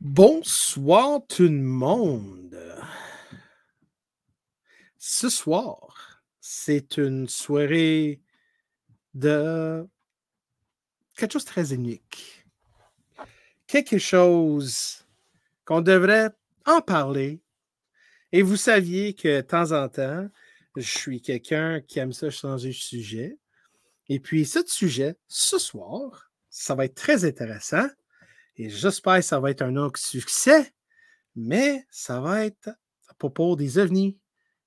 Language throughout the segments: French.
Bonsoir tout le monde. Ce soir, c'est une soirée de quelque chose de très unique. Quelque chose qu'on devrait en parler. Et vous saviez que de temps en temps, je suis quelqu'un qui aime ça changer de sujet. Et puis, ce sujet, ce soir, ça va être très intéressant. Et j'espère que ça va être un autre succès. Mais ça va être à propos des ovnis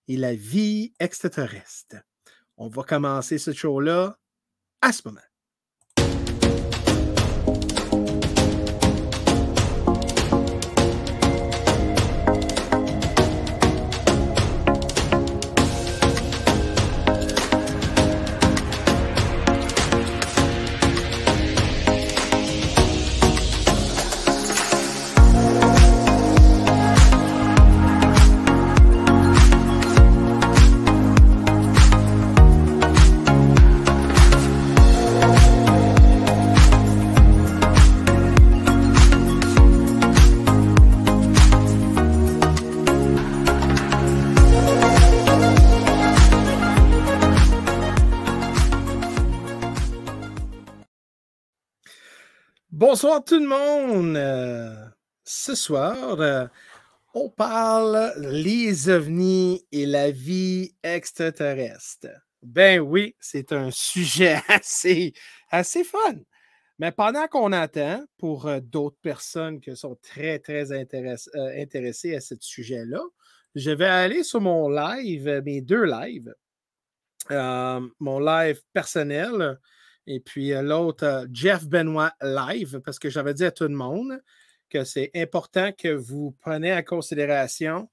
et la vie extraterrestre. On va commencer ce show-là à ce moment. Bonsoir tout le monde. Ce soir, on parle les ovnis et la vie extraterrestre. Ben oui, c'est un sujet assez fun. Mais pendant qu'on attend pour d'autres personnes qui sont très intéressées à ce sujet-là, je vais aller sur mon live, mes deux lives. Mon live personnel et puis l'autre, Jeff Benoit Live, parce que j'avais dit à tout le monde que c'est important que vous preniez en considération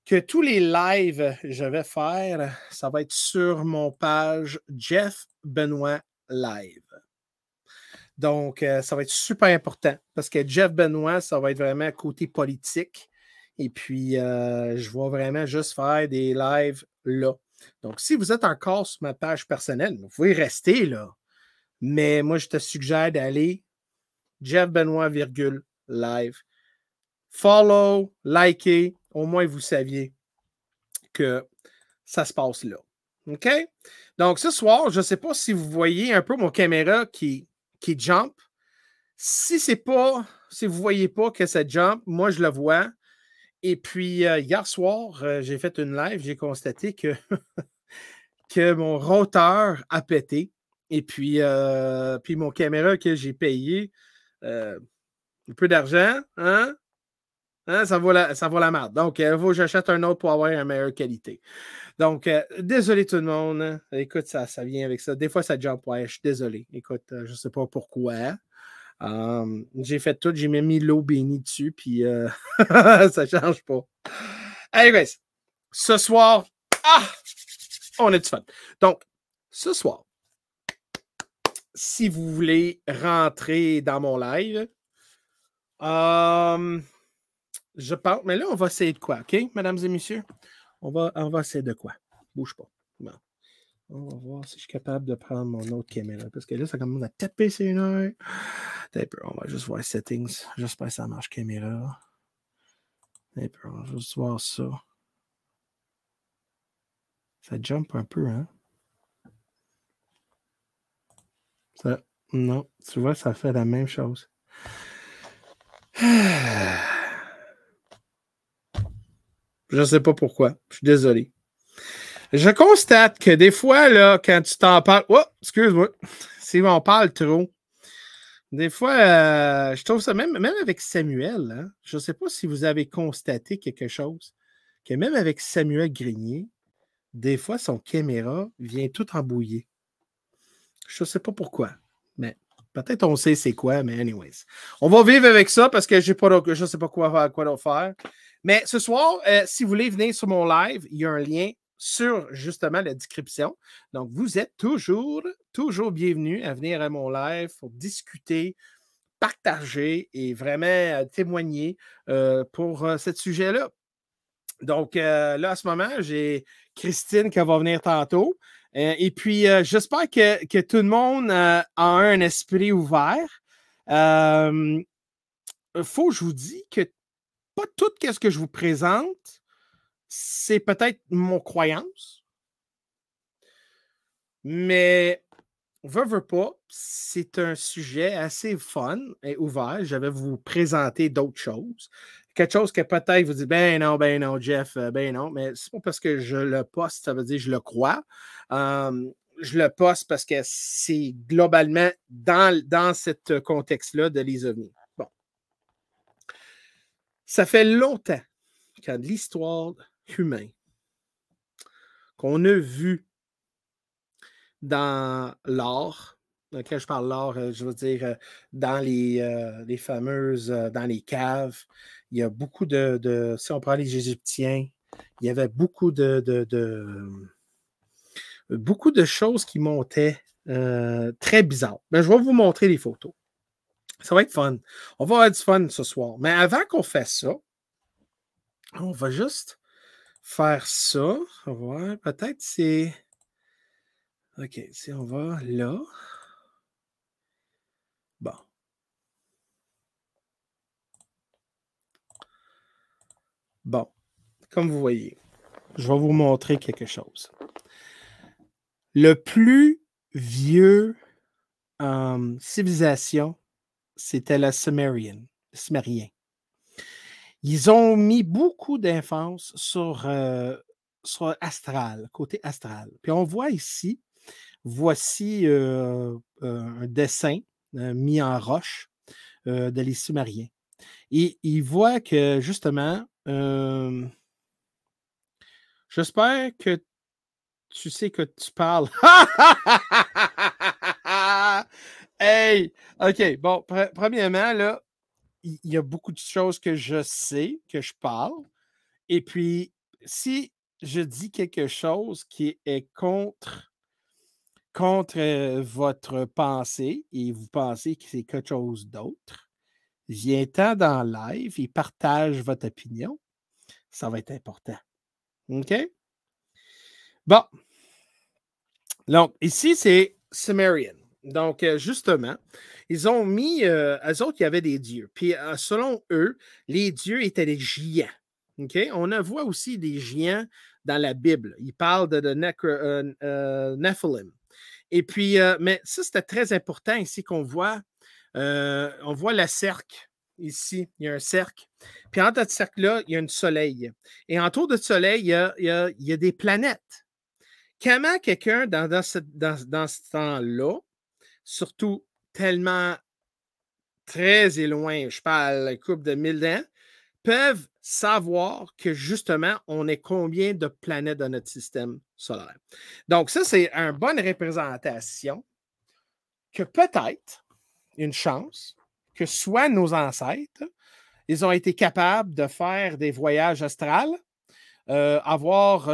que tous les lives que je vais faire, ça va être sur mon page Jeff Benoit Live. Donc, ça va être super important parce que Jeff Benoit, ça va être vraiment côté politique. Et puis, je vais vraiment juste faire des lives là. Donc, si vous êtes encore sur ma page personnelle, vous pouvez rester là. Mais moi, je te suggère d'aller Jeff Benoit, live. Follow, likez. Au moins, vous saviez que ça se passe là. OK? Donc, ce soir, je ne sais pas si vous voyez un peu mon caméra qui jump. Si vous ne voyez pas que ça jump, moi, je le vois. Et puis, hier soir, j'ai fait une live, j'ai constaté que, que mon routeur a pété. Et puis mon caméra que j'ai payé un peu d'argent, hein? Ça vaut la merde. Donc, il faut que j'achète un autre pour avoir une meilleure qualité. Donc, désolé tout le monde. Écoute, ça vient avec ça. Des fois, ça jump. Ouais, je suis désolé. Écoute, je ne sais pas pourquoi. J'ai fait tout, j'ai même mis l'eau bénie dessus, puis ça ne change pas. Anyways, ce soir, on a du fun. Donc, ce soir, si vous voulez rentrer dans mon live, je pense, mais là, on va essayer de quoi, OK, mesdames et messieurs? On va essayer de quoi? Bouge pas. Bon. On va voir si je suis capable de prendre mon autre caméra. Parce que là, ça commence à taper sur une heure. On va juste voir settings. J'espère que ça marche caméra. On va juste voir ça. Ça jump un peu, hein? Ça, non, tu vois, ça fait la même chose. Je ne sais pas pourquoi. Je suis désolé. Je constate que des fois, là, quand tu t'en parles... Oh, excuse-moi. Si on parle trop, des fois, je trouve ça, même avec Samuel, hein, je ne sais pas si vous avez constaté quelque chose, que même avec Samuel Grenier, des fois, son caméra vient tout embouillé. Je ne sais pas pourquoi, mais peut-être on sait c'est quoi, mais anyways. On va vivre avec ça parce que je ne sais pas quoi faire. Mais ce soir, si vous voulez venir sur mon live, il y a un lien sur justement la description. Donc, vous êtes toujours bienvenus à venir à mon live pour discuter, partager et vraiment témoigner pour ce sujet-là. Donc, là, à ce moment, j'ai Christine qui va venir tantôt. Et puis, j'espère que tout le monde a un esprit ouvert. faut que je vous dise que pas tout ce que je vous présente, c'est peut-être mon croyance, mais veux pas, c'est un sujet assez fun et ouvert. Je vais vous présenter d'autres choses. Quelque chose que peut-être vous dites, ben non, Jeff, ben non, mais c'est pas parce que je le poste, ça veut dire que je le crois. Je le poste parce que c'est globalement dans ce contexte-là de les ovnis. Bon. Ça fait longtemps qu'en l'histoire humaine, qu'on a vu dans l'art, quand je parle l'art, je veux dire dans les fameuses, dans les caves, il y a beaucoup si on prend les Égyptiens, il y avait beaucoup de choses qui montaient très bizarres. Ben, je vais vous montrer les photos. Ça va être fun. On va avoir du fun ce soir. Mais avant qu'on fasse ça, on va juste faire ça. On va voir. Peut-être c'est... OK, si on va là. Bon. Bon. Comme vous voyez, je vais vous montrer quelque chose. Le plus vieux civilisation, c'était la Sumérien. Ils ont mis beaucoup d'enfance sur astral, côté astral. Puis on voit ici, voici un dessin mis en roche de les Sumériens. Et il voit que justement, j'espère que tu sais que tu parles. Hey! OK, bon, premièrement, là, il y a beaucoup de choses que je sais, que je parle. Et puis, si je dis quelque chose qui est contre votre pensée et vous pensez que c'est quelque chose d'autre, viens-t'en dans le live et partage votre opinion. Ça va être important. OK? Bon. Donc, ici, c'est Sumerian. Donc, justement, ils ont mis, eux autres, il y avait des dieux. Puis, selon eux, les dieux étaient des géants. OK? On voit aussi des géants dans la Bible. Ils parlent de Nephilim. Et puis, mais ça, c'était très important ici qu'on voit. On voit le cercle ici. Il y a un cercle. Puis, entre ce cercle-là, il y a un soleil. Et autour de ce soleil, il y a des planètes. Comment quelqu'un dans ce temps-là, surtout tellement très éloin, je parle une couple de 1000 ans, peuvent savoir que justement, on est combien de planètes dans notre système solaire. Donc, ça, c'est une bonne représentation que peut-être, une chance, que soit nos ancêtres, ils ont été capables de faire des voyages astrales, avoir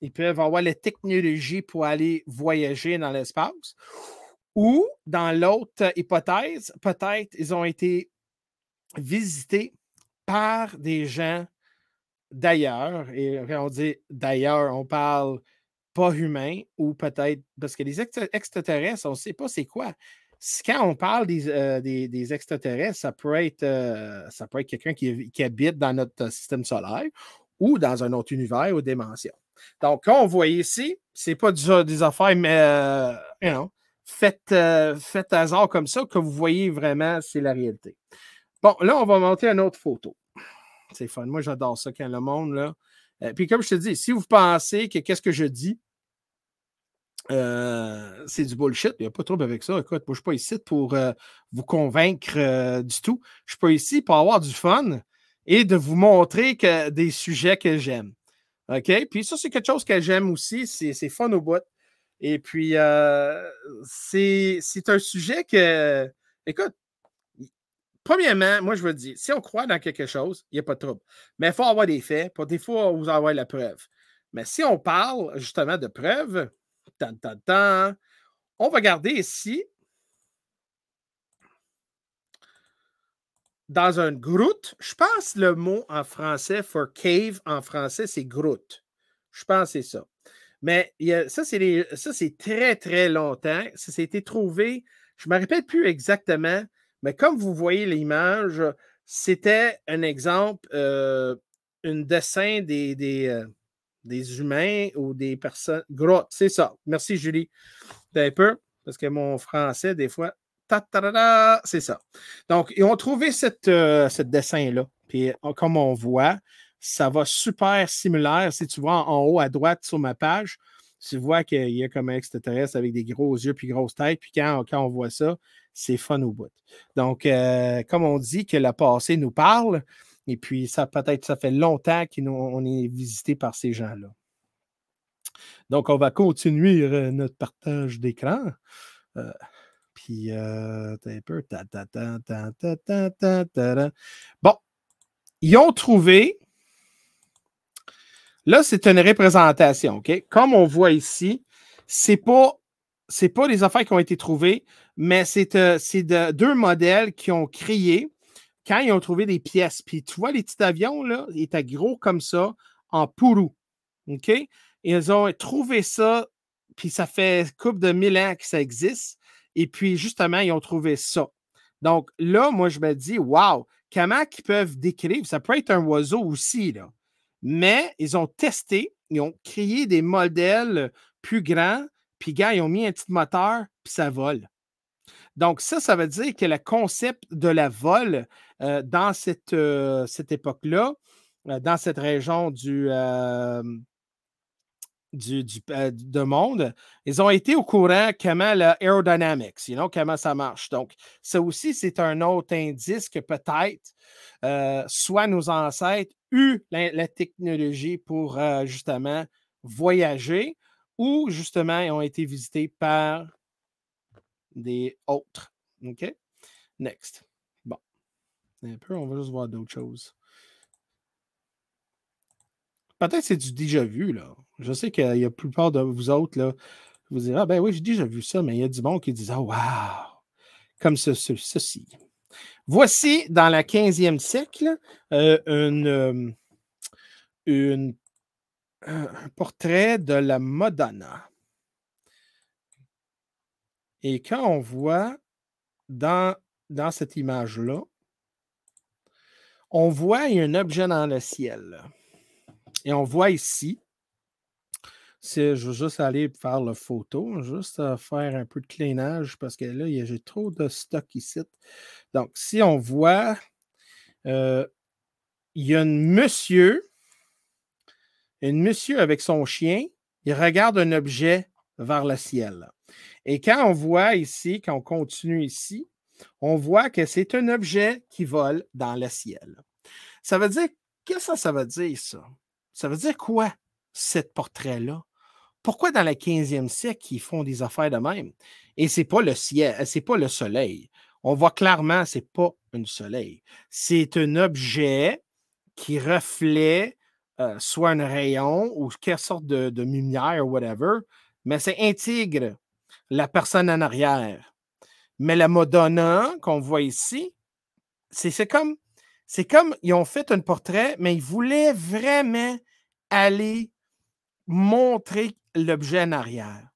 ils peuvent avoir la technologie pour aller voyager dans l'espace. Ou, dans l'autre hypothèse, peut-être ils ont été visités par des gens d'ailleurs. Et quand on dit d'ailleurs, on parle pas humain ou peut-être parce que les extraterrestres, on ne sait pas c'est quoi. Quand on parle des extraterrestres, ça peut être quelqu'un qui habite dans notre système solaire ou dans un autre univers ou dimension. Donc, quand on voit ici, c'est pas des affaires, mais faites hasard comme ça, que vous voyez vraiment, c'est la réalité. Bon, là, on va monter une autre photo. C'est fun. Moi, j'adore ça quand le monde, là. Puis, comme je te dis, si vous pensez que qu'est-ce que je dis, c'est du bullshit, il n'y a pas de trouble avec ça. Écoute, moi, je ne suis pas ici pour vous convaincre du tout. Je ne suis pas ici pour avoir du fun et de vous montrer des sujets que j'aime. OK? Puis ça, c'est quelque chose que j'aime aussi. C'est fun au bout. Et puis, c'est un sujet que, écoute, premièrement, moi, je veux dire, si on croit dans quelque chose, il n'y a pas de trouble. Mais il faut avoir des faits. Pour des fois, vous avoir la preuve. Mais si on parle justement de preuves, on va garder ici, dans un grotte. Je pense le mot en français for cave en français, c'est grotte. Je pense que c'est ça. Mais ça, c'est très, très longtemps. Ça s'est été trouvé, je ne me rappelle plus exactement, Mais comme vous voyez l'image, c'était un exemple, un dessin des humains ou des personnes. Grottes, c'est ça. Merci, Julie. Un peu, parce que mon français, des fois, c'est ça. Donc, ils ont trouvé ce dessin-là. Puis, comme on voit, ça va super similaire. Si tu vois en haut à droite sur ma page, tu vois qu'il y a comme un extraterrestre avec des gros yeux puis grosse tête. Puis quand on voit ça, c'est fun au bout. Donc, comme on dit que le passé nous parle, et puis ça peut-être ça fait longtemps qu'on est visité par ces gens-là. Donc, on va continuer notre partage d'écran. Puis, un peu. Bon, ils ont trouvé. Là, c'est une représentation, OK? Comme on voit ici, c'est pas les affaires qui ont été trouvées, mais c'est deux modèles qui ont créé quand ils ont trouvé des pièces. Puis, tu vois, les petits avions, là, ils étaient gros comme ça, en Kourou. OK? Ils ont trouvé ça, puis ça fait couple de 1000 ans que ça existe. Et puis, justement, ils ont trouvé ça. Donc, là, moi, je me dis, wow, comment ils peuvent décrire? Ça peut être un oiseau aussi, là. Mais ils ont testé, ils ont créé des modèles plus grands, puis, gars, ils ont mis un petit moteur, puis ça vole. Donc, ça veut dire que le concept de la vol dans cette époque-là, dans cette région de monde, ils ont été au courant comment l'aerodynamics, comment ça marche. Donc, ça aussi, c'est un autre indice que peut-être soit nos ancêtres eu la technologie pour justement voyager ou justement ils ont été visités par des autres. OK? Next. Bon. Un peu, on va juste voir d'autres choses. Peut-être que c'est du déjà vu, là. Je sais qu'il y a la plupart de vous autres, là, vous direz, ah ben oui, j'ai déjà vu ça, mais il y a du monde qui dit, ah, wow, comme ceci. Voici, dans le 15e siècle, un portrait de la Madonna. Et quand on voit dans cette image-là, on voit il y a un objet dans le ciel. Et on voit ici, je veux juste aller faire la photo, juste faire un peu de cleanage parce que là, j'ai trop de stock ici. Donc, si on voit, il y a un monsieur avec son chien, il regarde un objet vers le ciel. Et quand on voit ici, quand on continue ici, on voit que c'est un objet qui vole dans le ciel. Ça veut dire, qu'est-ce que ça veut dire, ça? Ça veut dire quoi, ce portrait-là? Pourquoi dans le 15e siècle, ils font des affaires de même? Et ce n'est pas le ciel, c'est pas le soleil. On voit clairement, ce n'est pas un soleil. C'est un objet qui reflète soit un rayon ou quelle sorte de lumière ou whatever, mais ça intègre la personne en arrière. Mais la Madonna qu'on voit ici, c'est comme ils ont fait un portrait, mais ils voulaient vraiment aller montrer l'objet en arrière.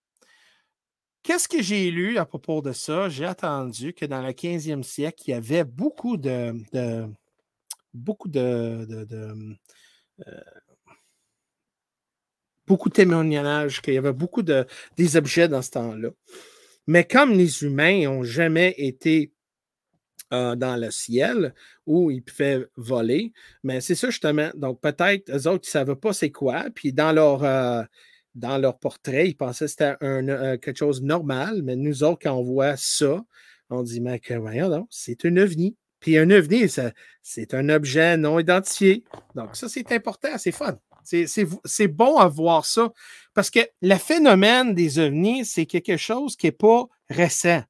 Qu'est-ce que j'ai lu à propos de ça? J'ai entendu que dans le 15e siècle, il y avait beaucoup de témoignages, qu'il y avait beaucoup des objets dans ce temps-là. Mais comme les humains n'ont jamais été dans le ciel où ils pouvaient voler, mais c'est ça justement. Donc peut-être eux autres, ils ne savaient pas c'est quoi, puis dans leur portrait, ils pensaient que c'était quelque chose de normal, mais nous autres, quand on voit ça, on dit, mais voyons donc, c'est un ovni. Puis un ovni, c'est un objet non identifié. Donc ça, c'est important, c'est fun. C'est bon à voir ça, parce que le phénomène des ovnis, c'est quelque chose qui n'est pas récent.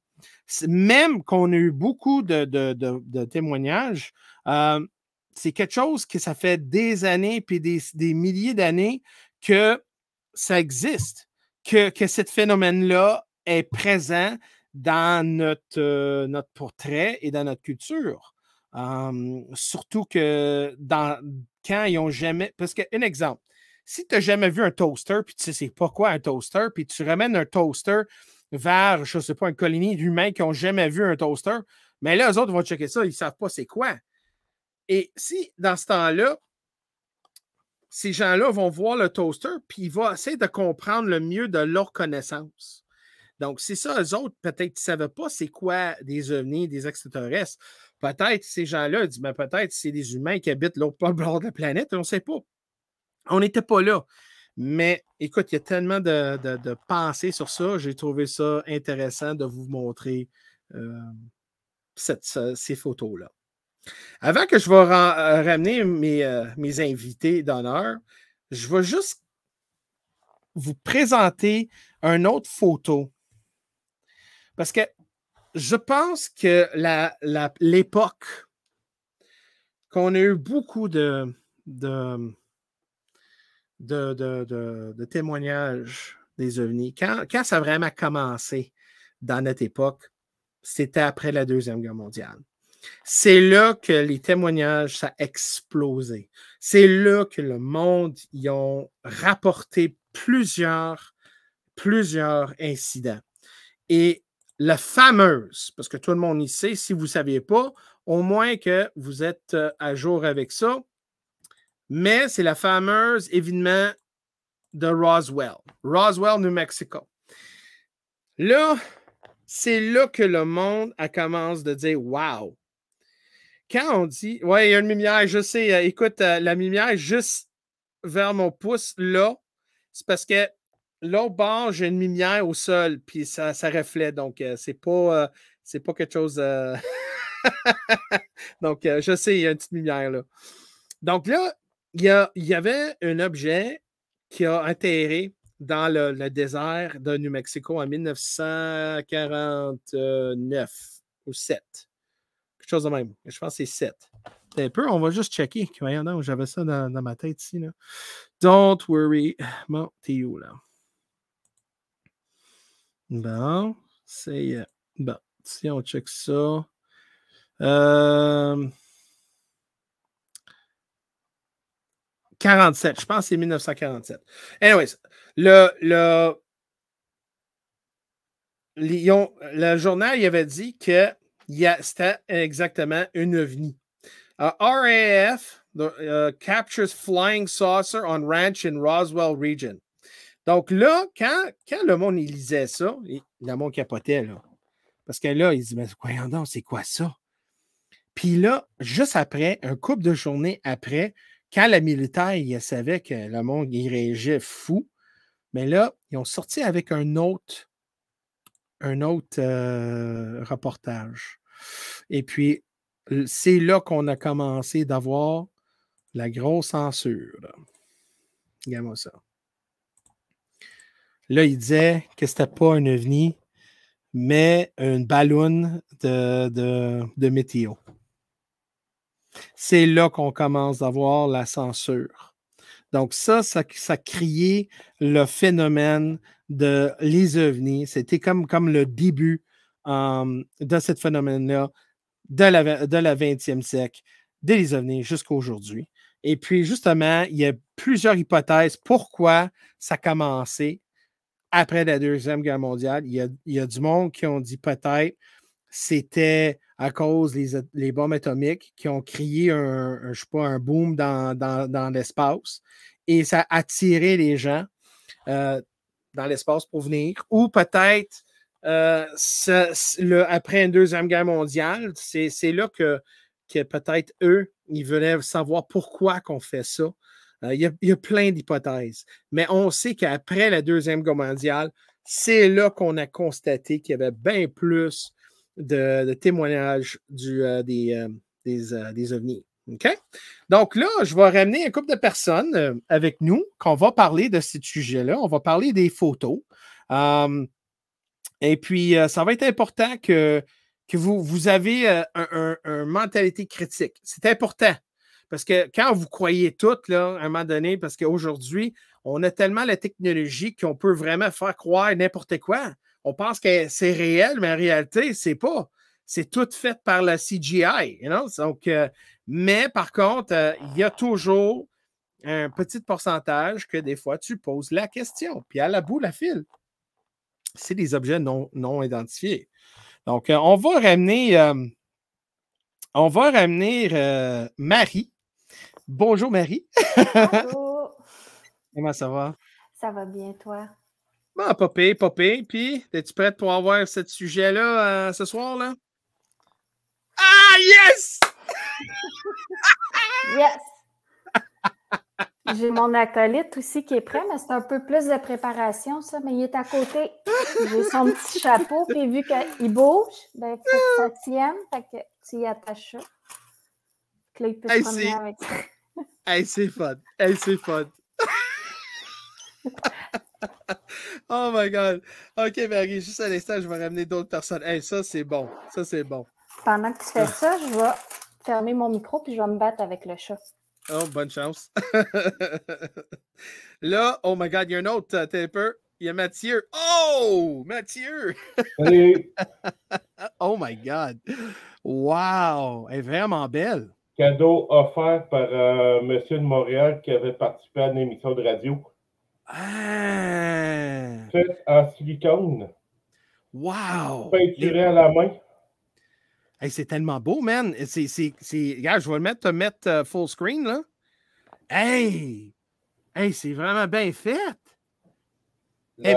Même qu'on a eu beaucoup de témoignages, c'est quelque chose que ça fait des années, puis des milliers d'années que ça existe, que ce phénomène-là est présent dans notre portrait et dans notre culture. Surtout que quand ils n'ont jamais... Parce qu'un exemple, si tu n'as jamais vu un toaster, puis tu sais c'est pas quoi un toaster, puis tu ramènes un toaster vers, je ne sais pas, une colonie d'humains qui n'ont jamais vu un toaster, Mais là, eux autres vont checker ça, ils ne savent pas c'est quoi. Et si, dans ce temps-là, ces gens-là vont voir le toaster, puis ils vont essayer de comprendre le mieux de leur connaissance. Donc, c'est ça, eux autres, peut-être qu'ils ne savaient pas c'est quoi des ovnis, des extraterrestres. Peut-être ces gens-là disent, mais peut-être c'est des humains qui habitent l'autre bord de la planète, on ne sait pas. On n'était pas là. Mais écoute, il y a tellement de pensées sur ça. J'ai trouvé ça intéressant de vous montrer ces photos-là. Avant que je vais ramener mes invités d'honneur, je vais juste vous présenter une autre photo. Parce que je pense que l'époque qu'on a eu beaucoup de témoignages des ovnis, quand ça a vraiment commencé dans notre époque, c'était après la Deuxième Guerre mondiale. C'est là que les témoignages, ça a explosé. C'est là que le monde, ils ont rapporté plusieurs incidents. Et la fameuse, parce que tout le monde y sait, si vous ne saviez pas, au moins que vous êtes à jour avec ça, mais c'est la fameuse événement de Roswell, New Mexico. Là, c'est là que le monde commence de dire « Wow! » Quand on dit « Ouais, il y a une lumière, je sais, écoute, la lumière juste vers mon pouce, là, c'est parce que l'autre bord, j'ai une lumière au sol, puis ça reflète. Donc, c'est pas quelque chose. Donc, je sais, il y a une petite lumière là. Donc là, il y avait un objet qui a atterri dans le désert de New Mexico en 1949 ou 7. Quelque chose de même. Je pense que c'est 7. Un peu, on va juste checker. Voyons donc, j'avais ça dans ma tête ici. Là. Don't worry. Bon, t'es où là? Bon, c'est. Bon, si on check ça. 47, je pense que c'est 1947. Anyways, le journal il avait dit que c'était exactement une ovni. RAF captures flying saucer on ranch in Roswell region. Donc là, quand le monde il lisait ça, le monde capotait, là. Parce que là, il dit, mais voyons donc, c'est quoi ça? Puis là, juste après, un couple de journées après, quand la militaire, il savait que le monde, il réagissait fou, mais là, ils ont sorti avec un autre reportage. Et puis, c'est là qu'on a commencé d'avoir la grosse censure. Regarde-moi ça. Là, il disait que c'était pas un ovni, mais une ballonne de météo. C'est là qu'on commence d'avoir la censure. Donc, ça criait le phénomène de les ovnis. C'était comme le début de ce phénomène-là de la 20e siècle, des ovnis jusqu'à aujourd'hui. Et puis, justement, il y a plusieurs hypothèses pourquoi ça a commencé après la Deuxième Guerre mondiale. Il y a du monde qui ont dit peut-être c'était à cause des bombes atomiques qui ont créé un boom dans l'espace et ça a attiré les gens dans l'espace pour venir. Ou peut-être après une Deuxième Guerre mondiale, c'est là que peut-être eux, ils veulent savoir pourquoi qu'on fait ça. Il y a plein d'hypothèses. Mais on sait qu'après la Deuxième Guerre mondiale, c'est là qu'on a constaté qu'il y avait bien plus de témoignages des ovnis. OK? Donc là, je vais ramener un couple de personnes avec nous qu'on va parler de ce sujet-là. On va parler des photos. Et puis, ça va être important que vous avez une mentalité critique. C'est important. Parce que quand vous croyez tout, là, à un moment donné, parce qu'aujourd'hui, on a tellement la technologie qu'on peut vraiment faire croire n'importe quoi. On pense que c'est réel, mais en réalité, c'est pas. C'est tout fait par la CGI. You know? Donc, mais par contre, il y a toujours un petit pourcentage que des fois, tu poses la question. Puis à la bout, la file, c'est des objets non identifiés. Donc, on va ramener On va ramener Marie. Bonjour, Marie. Bonjour. Comment ça va? Ça va bien, toi? Bon, pas pire, pas pire. Puis, es-tu prête pour avoir ce sujet-là ce soir-là? Ah, yes! Yes! J'ai mon acolyte aussi qui est prêt, mais c'est un peu plus de préparation, ça, mais il est à côté. J'ai son petit chapeau, puis vu qu'il bouge, ben, il faut que ça tienne, fait que tu y attaches ça. Que là, il peut se promener avec ça. Hey, c'est fun. Hey, c'est fun. Oh my God. OK, Marie, juste à l'instant, je vais ramener d'autres personnes. Hey, ça, c'est bon. Ça, c'est bon. Pendant que tu fais ça, je vais fermer mon micro, puis je vais me battre avec le chat. Oh, bonne chance. Là, oh my God, il y a un autre taper. Il y a Mathieu. Oh, Mathieu! Salut! Oh my God! Wow! Elle est vraiment belle. Cadeau offert par un monsieur de Montréal qui avait participé à une émission de radio. Ah! Fait en silicone. Wow! Peinturé à la main. Hey, c'est tellement beau, man. Regarde, je vais te mettre full screen, là. Hey! Hey, c'est vraiment bien fait. Hey,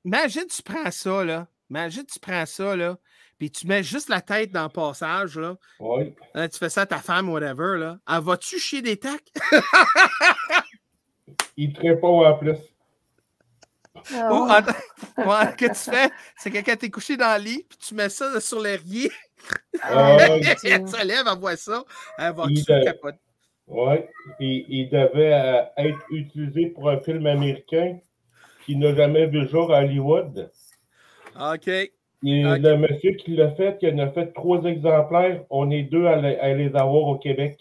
imagine, tu prends ça, là. Imagine, tu prends ça, là. Puis tu mets juste la tête dans le passage, là. Oui. Là, tu fais ça à ta femme, whatever, là. Elle va-tu chier des tacs? Il te répond en plus. Oh. Ou, attends, ce que tu fais, c'est que quand t'es couché dans le lit, puis tu mets ça sur l'airier, elle se lève, elle voit ça, elle va tout capoter. Oui, il devait être utilisé pour un film américain qui n'a jamais vu le jour à Hollywood. OK. Et le monsieur qui l'a fait, qui en a fait 3 exemplaires, on est 2 à les avoir au Québec.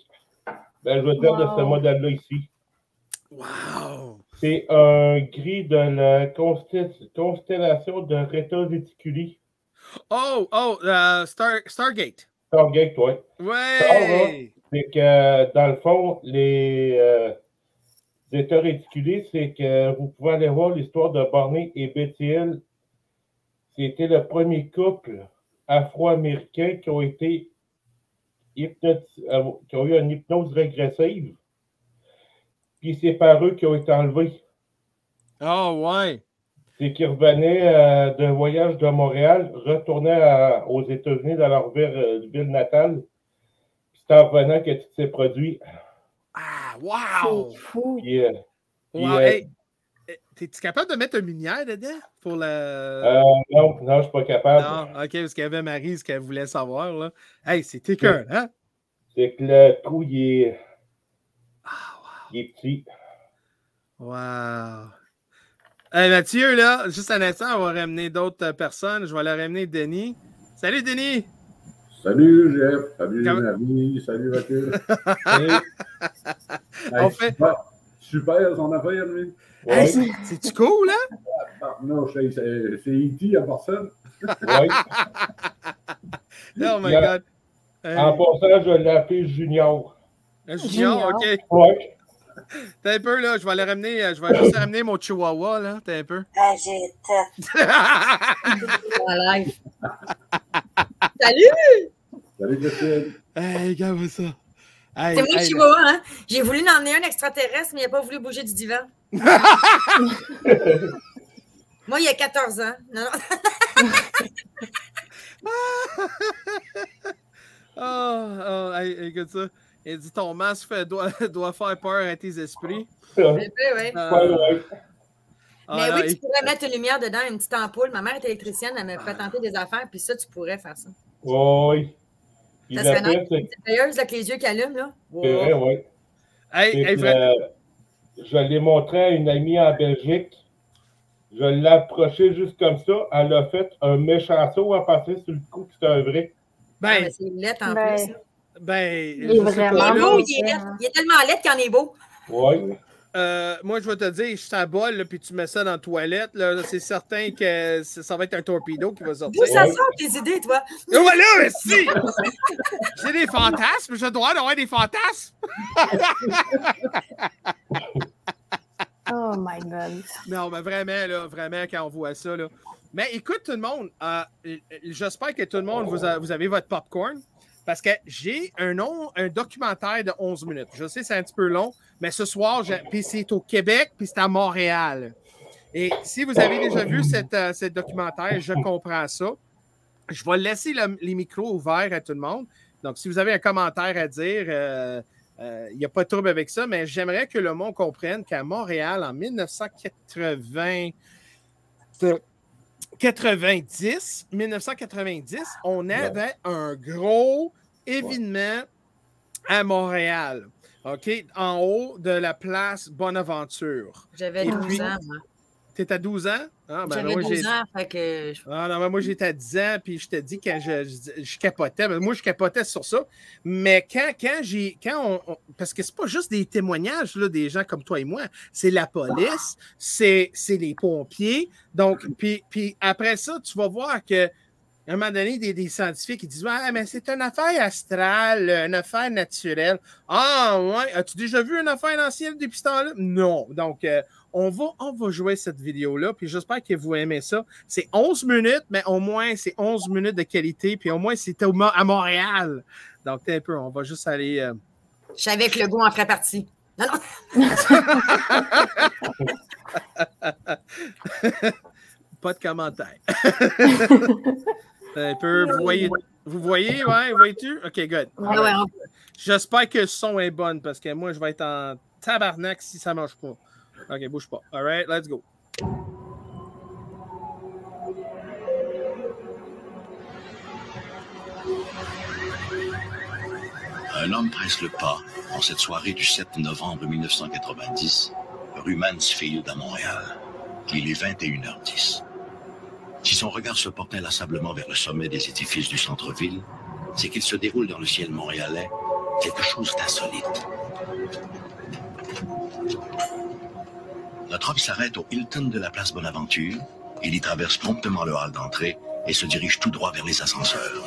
Ben, je veux dire de ce modèle-là ici. Wow! C'est un gris de la constellation de Reta Reticuli. Stargate. Stargate, oui. Ouais! C'est que, dans le fond, les États réticulés, c'est que vous pouvez aller voir l'histoire de Barney et Betty Hill. C'était le premier couple afro-américain qui ont été qui ont eu une hypnose régressive. Puis c'est par eux qui ont été enlevés. Oh, ouais. C'est qu'ils revenaient d'un voyage de Montréal, retournaient aux États-Unis dans leur ville natale. Puis c'est en revenant que tout s'est produit. Ah, wow! C'est fou! Puis, wow. Hey, t'es-tu capable de mettre une lumière dedans pour le. Non, je suis pas capable. Non, OK, parce qu'il y avait Marie, ce qu'elle voulait savoir, là. Hey, c'est écœurant, hein? C'est que le trou, il est petit. Wow! Hey, Mathieu, là, juste un instant, on va ramener d'autres personnes. Je vais aller ramener Denis. Salut, Denis! Salut, Jeff! Salut, Marie! Salut, Mathieu! On fait... Super, son affaire, lui! Hey, c'est-tu cool, hein? Non, c'est E.T. en personne. Oui. Oh my God! En passant, je l'ai appelé Junior. Junior, OK. Oui. T'as un peu, là, je vais aller ramener, je vais juste ramener mon chihuahua, là, t'as un peu. En live. Salut! Salut, Christine! Hey, regarde ça. Hey, c'est moi le chihuahua, hein? J'ai voulu en emmener un extraterrestre, mais il n'a pas voulu bouger du divan. Moi, il y a 14 ans. Non. Hey, écoute ça. Il dit ton masque doit faire peur à tes esprits. Oui. Mais oui, tu pourrais mettre une lumière dedans, une petite ampoule. Ma mère est électricienne, elle m'a fait tenter des affaires, puis ça, tu pourrais faire ça. Oui. Ça serait nice, une petite veilleuse avec les yeux qui allument, là. C'est vrai, oui. Je l'ai montré à une amie en Belgique. Je l'ai approché juste comme ça. Elle a fait un méchant saut à passer sur le coup que c'était un vrai. Ben, c'est lettre en plus. Il est vraiment beau. Il est tellement lettre qu'il en est beau. Oui. Moi, je vais te dire, je suis à bol, puis tu mets ça dans la toilette. C'est certain que ça va être un torpedo qui va sortir. D'où ça sort tes idées, toi? Oh, voilà, si! J'ai des fantasmes, je dois avoir des fantasmes. Oh my God. Non, mais vraiment, là, vraiment, quand on voit ça, là. Mais écoute, tout le monde, j'espère que tout le monde, vous avez votre popcorn. Parce que j'ai un documentaire de 11 minutes. Je sais, c'est un petit peu long, mais ce soir, puis c'est au Québec, puis c'est à Montréal. Et si vous avez déjà vu cette documentaire, je comprends ça. Je vais laisser les micros ouverts à tout le monde. Donc, si vous avez un commentaire à dire, il n'y a pas de trouble avec ça, mais j'aimerais que le monde comprenne qu'à Montréal, en 1990, on avait un gros événement à Montréal, OK, en haut de la place Bonaventure. J'avais 12 ans, moi. T'étais à 12 ans? Ah, J'avais 12 ans, fait que... Ah non, mais moi, j'étais à 10 ans, puis je te dis quand je capotais. Moi, je capotais sur ça. Mais parce que c'est pas juste des témoignages là, des gens comme toi et moi, c'est la police, c'est les pompiers. Donc, puis après ça, tu vas voir que à un moment donné, des scientifiques qui disent ah, mais c'est une affaire astrale, une affaire naturelle. Ah, ouais. As-tu déjà vu une affaire dans le ciel depuis ce temps-là? Non. Donc, on va jouer cette vidéo-là, puis j'espère que vous aimez ça. C'est 11 minutes, mais au moins, c'est 11 minutes de qualité, puis au moins, c'est à Montréal. Donc, un peu, on va juste aller. Je savais que le goût en ferait partie. Non, non. Pas de commentaire. Un peu, vous voyez, ouais, vois-tu? OK, good. Ouais, ouais, J'espère que le son est bon parce que moi, je vais être en tabarnak si ça ne marche pas. OK, bouge pas. All right, let's go. Un homme presse le pas en cette soirée du 7 novembre 1990, rue Mansfield à Montréal. Il est 21h10. Si son regard se porte inlassablement vers le sommet des édifices du centre-ville, c'est qu'il se déroule dans le ciel montréalais quelque chose d'insolite. Notre homme s'arrête au Hilton de la place Bonaventure. Il y traverse promptement le hall d'entrée et se dirige tout droit vers les ascenseurs.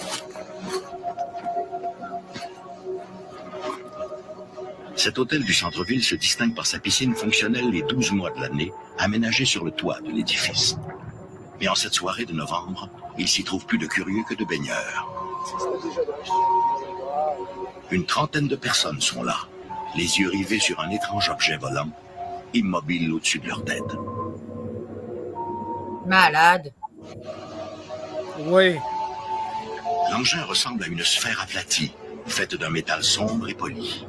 Cet hôtel du centre-ville se distingue par sa piscine fonctionnelle les 12 mois de l'année, aménagée sur le toit de l'édifice. Mais en cette soirée de novembre, il s'y trouve plus de curieux que de baigneurs. Une trentaine de personnes sont là, les yeux rivés sur un étrange objet volant, immobile au-dessus de leur tête. Malade. Oui. L'engin ressemble à une sphère aplatie, faite d'un métal sombre et poli.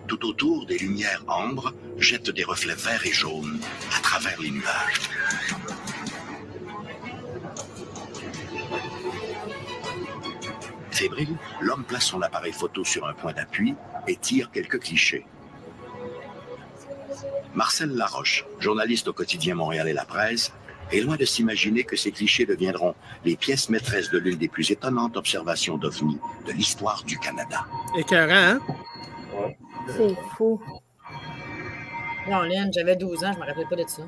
Tout autour, des lumières ambres jettent des reflets verts et jaunes à travers les nuages. Fébrile, l'homme place son appareil photo sur un point d'appui et tire quelques clichés. Marcel Laroche, journaliste au quotidien Montréal et La Presse, est loin de s'imaginer que ces clichés deviendront les pièces maîtresses de l'une des plus étonnantes observations d'OVNI de l'histoire du Canada. Écœurant, hein? C'est fou. Non, Lynn, j'avais 12 ans, je ne me rappelle pas de ça.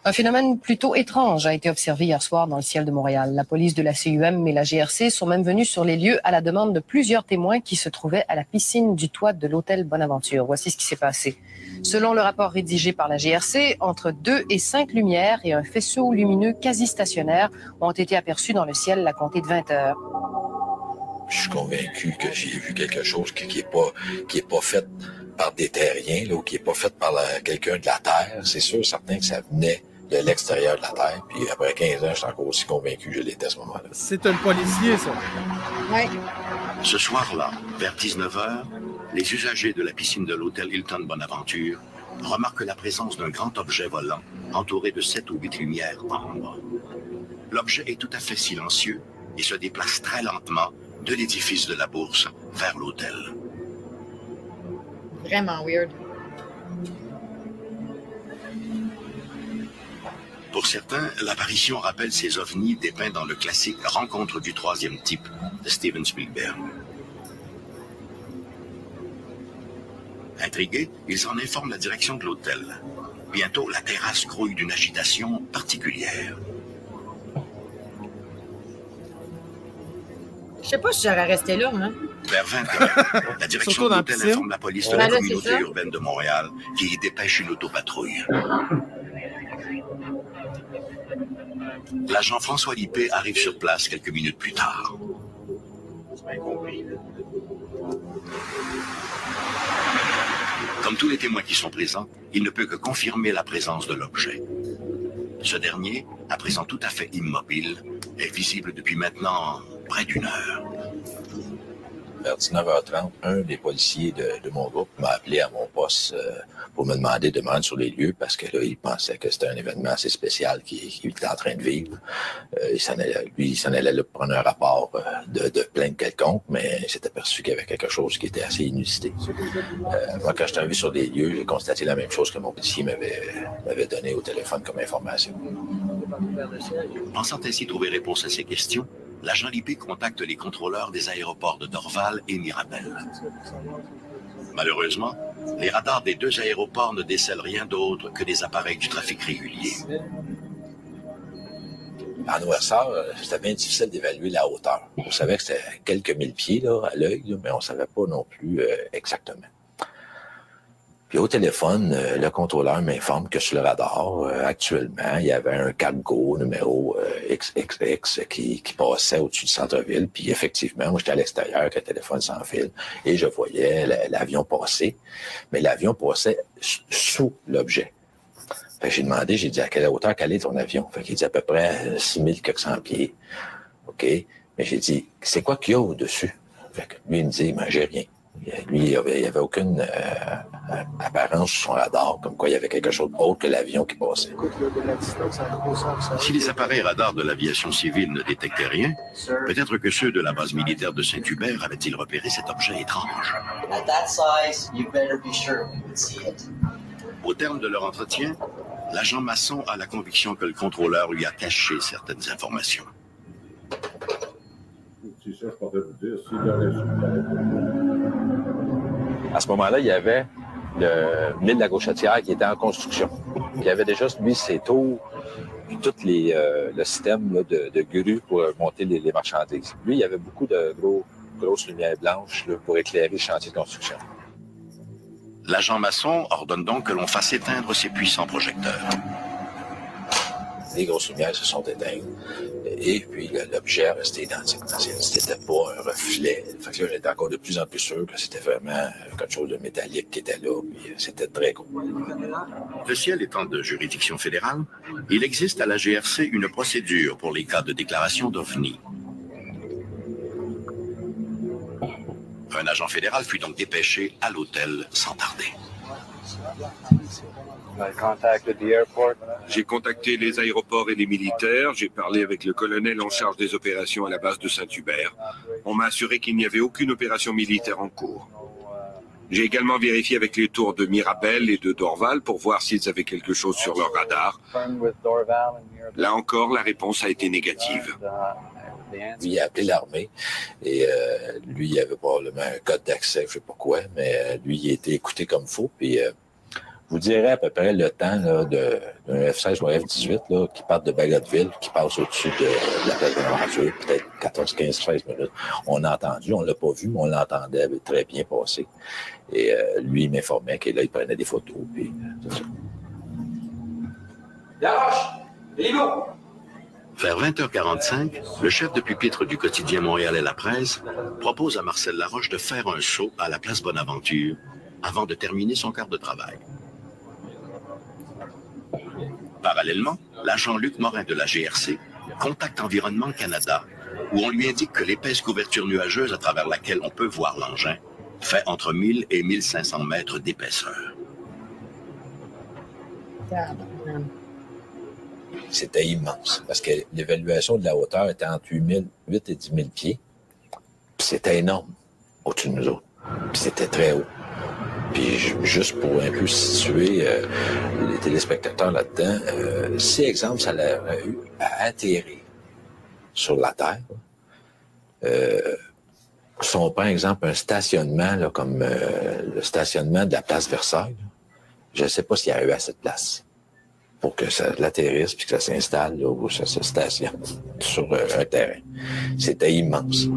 Un phénomène plutôt étrange a été observé hier soir dans le ciel de Montréal. La police de la CUM et la GRC sont même venus sur les lieux à la demande de plusieurs témoins qui se trouvaient à la piscine du toit de l'hôtel Bonaventure. Voici ce qui s'est passé. Selon le rapport rédigé par la GRC, entre 2 et 5 lumières et un faisceau lumineux quasi stationnaire ont été aperçus dans le ciel à compter de 20 heures. Je suis convaincu que j'ai vu quelque chose qui est pas fait par des terriens, là, ou qui est pas fait par quelqu'un de la Terre. C'est sûr, certain que ça venait de l'extérieur de la Terre. Puis après 15 ans, je suis encore aussi convaincu que je l'étais à ce moment-là. C'est un policier, ça. Oui. Ce soir-là, vers 19h, les usagers de la piscine de l'hôtel Hilton Bonaventure remarquent la présence d'un grand objet volant entouré de 7 ou 8 lumières ambre. L'objet est tout à fait silencieux et se déplace très lentement de l'édifice de la Bourse vers l'hôtel. Vraiment weird. Pour certains, l'apparition rappelle ces ovnis dépeints dans le classique Rencontre du troisième type de Steven Spielberg. Intrigués, ils en informent la direction de l'hôtel. Bientôt, la terrasse grouille d'une agitation particulière. Je sais pas si j'aurais resté là, moi. Vers 20h, la direction de l'hôtel informe la police de la communauté urbaine de Montréal qui y dépêche une autopatrouille. L'agent François Lippé arrive sur place quelques minutes plus tard. Comme tous les témoins qui sont présents, il ne peut que confirmer la présence de l'objet. Ce dernier, à présent tout à fait immobile, est visible depuis maintenant près d'1 heure. Vers 19h30, un des policiers de mon groupe m'a appelé à mon poste pour me demander de me rendre sur les lieux parce que là, il pensait que c'était un événement assez spécial qu'il était en train de vivre. Il s'en allait là prendre un rapport de plainte quelconque, mais il s'est aperçu qu'il y avait quelque chose qui était assez inusité. Moi, quand je suis arrivé sur les lieux, j'ai constaté la même chose que mon policier m'avait donné au téléphone comme information. Pensant ainsi trouver réponse à ces questions, l'agent Lippé contacte les contrôleurs des aéroports de Dorval et Mirabel. Malheureusement, les radars des 2 aéroports ne décèlent rien d'autre que des appareils du trafic régulier. En noirceur, c'était bien difficile d'évaluer la hauteur. On savait que c'était quelques 1000 pieds là, à l'œil, mais on ne savait pas non plus exactement. Puis au téléphone, le contrôleur m'informe que sur le radar, actuellement, il y avait un cargo numéro XXX qui passait au-dessus du centre-ville. Puis effectivement, moi, j'étais à l'extérieur avec le téléphone sans fil et je voyais l'avion passer. Mais l'avion passait sous l'objet. Fait que j'ai demandé, j'ai dit à quelle hauteur quel est ton avion? Fait qu'il dit à peu près 6400 pieds. OK? Mais j'ai dit, c'est quoi qu'il y a au-dessus? Fait que lui, il me dit, ben, j'ai rien. Lui, il n'y avait aucune apparence sur son radar, comme quoi il y avait quelque chose d'autre que l'avion qui passait. Si les appareils radars de l'aviation civile ne détectaient rien, peut-être que ceux de la base militaire de Saint-Hubert avaient-ils repéré cet objet étrange. Au terme de leur entretien, l'agent Masson a la conviction que le contrôleur lui a caché certaines informations. C'est ça, je pensais vous dire. S'il aurait su, À ce moment-là, il y avait le mille de la Gauchetière qui était en construction. Il y avait déjà, lui, ses tours, tout le système là, de grues pour monter les marchandises. Lui, il y avait beaucoup de grosses lumières blanches là, pour éclairer le chantier de construction. L'agent Masson ordonne donc que l'on fasse éteindre ces puissants projecteurs. Les grosses lumières se sont éteintes et puis l'objet est resté identique. C'était pas un reflet. Fait que là, j'étais encore de plus en plus sûr que c'était vraiment quelque chose de métallique qui était là. Puis c'était très gros. Le ciel étant de juridiction fédérale, il existe à la GRC une procédure pour les cas de déclaration d'OVNI. Un agent fédéral fut donc dépêché à l'hôtel sans tarder. J'ai contacté les aéroports et les militaires. J'ai parlé avec le colonel en charge des opérations à la base de Saint-Hubert. On m'a assuré qu'il n'y avait aucune opération militaire en cours. J'ai également vérifié avec les tours de Mirabel et de Dorval pour voir s'ils avaient quelque chose sur leur radar. Là encore, la réponse a été négative. Lui, il a appelé l'armée et lui, il avait probablement un code d'accès, je sais pas quoi, mais lui, il a été écouté comme faux. Puis, je vous dirais à peu près le temps là, d'un F-16 ou un F-18 là, qui part de Bagotville, qui passe au-dessus de la place de Bonaventure, peut-être 14, 15, 16 minutes. On a entendu, on l'a pas vu, mais on l'entendait très bien passer. Et lui, il m'informait qu'il il prenait des photos. Puis, c'est ça. Laroche! Lévo! Vers 20h45, le chef de pupitre du quotidien Montréal et la Presse propose à Marcel Laroche de faire un saut à la place Bonaventure avant de terminer son quart de travail. Parallèlement, l'agent Luc Morin de la GRC contacte Environnement Canada, où on lui indique que l'épaisse couverture nuageuse à travers laquelle on peut voir l'engin fait entre 1000 et 1500 mètres d'épaisseur. C'était immense, parce que l'évaluation de la hauteur était entre 8 et 10 000 pieds. Puis c'était énorme au-dessus de nous autres. Puis c'était très haut. Puis juste pour un peu situer les téléspectateurs là-dedans, si, exemple, ça l'aurait eu à atterrir sur la Terre, si on prend, exemple, un stationnement, là, comme le stationnement de la place Versailles, là, je ne sais pas s'il y a eu assez de place pour que ça l'atterrisse puis que ça s'installe là, ou ça se stationne sur un terrain. C'était immense.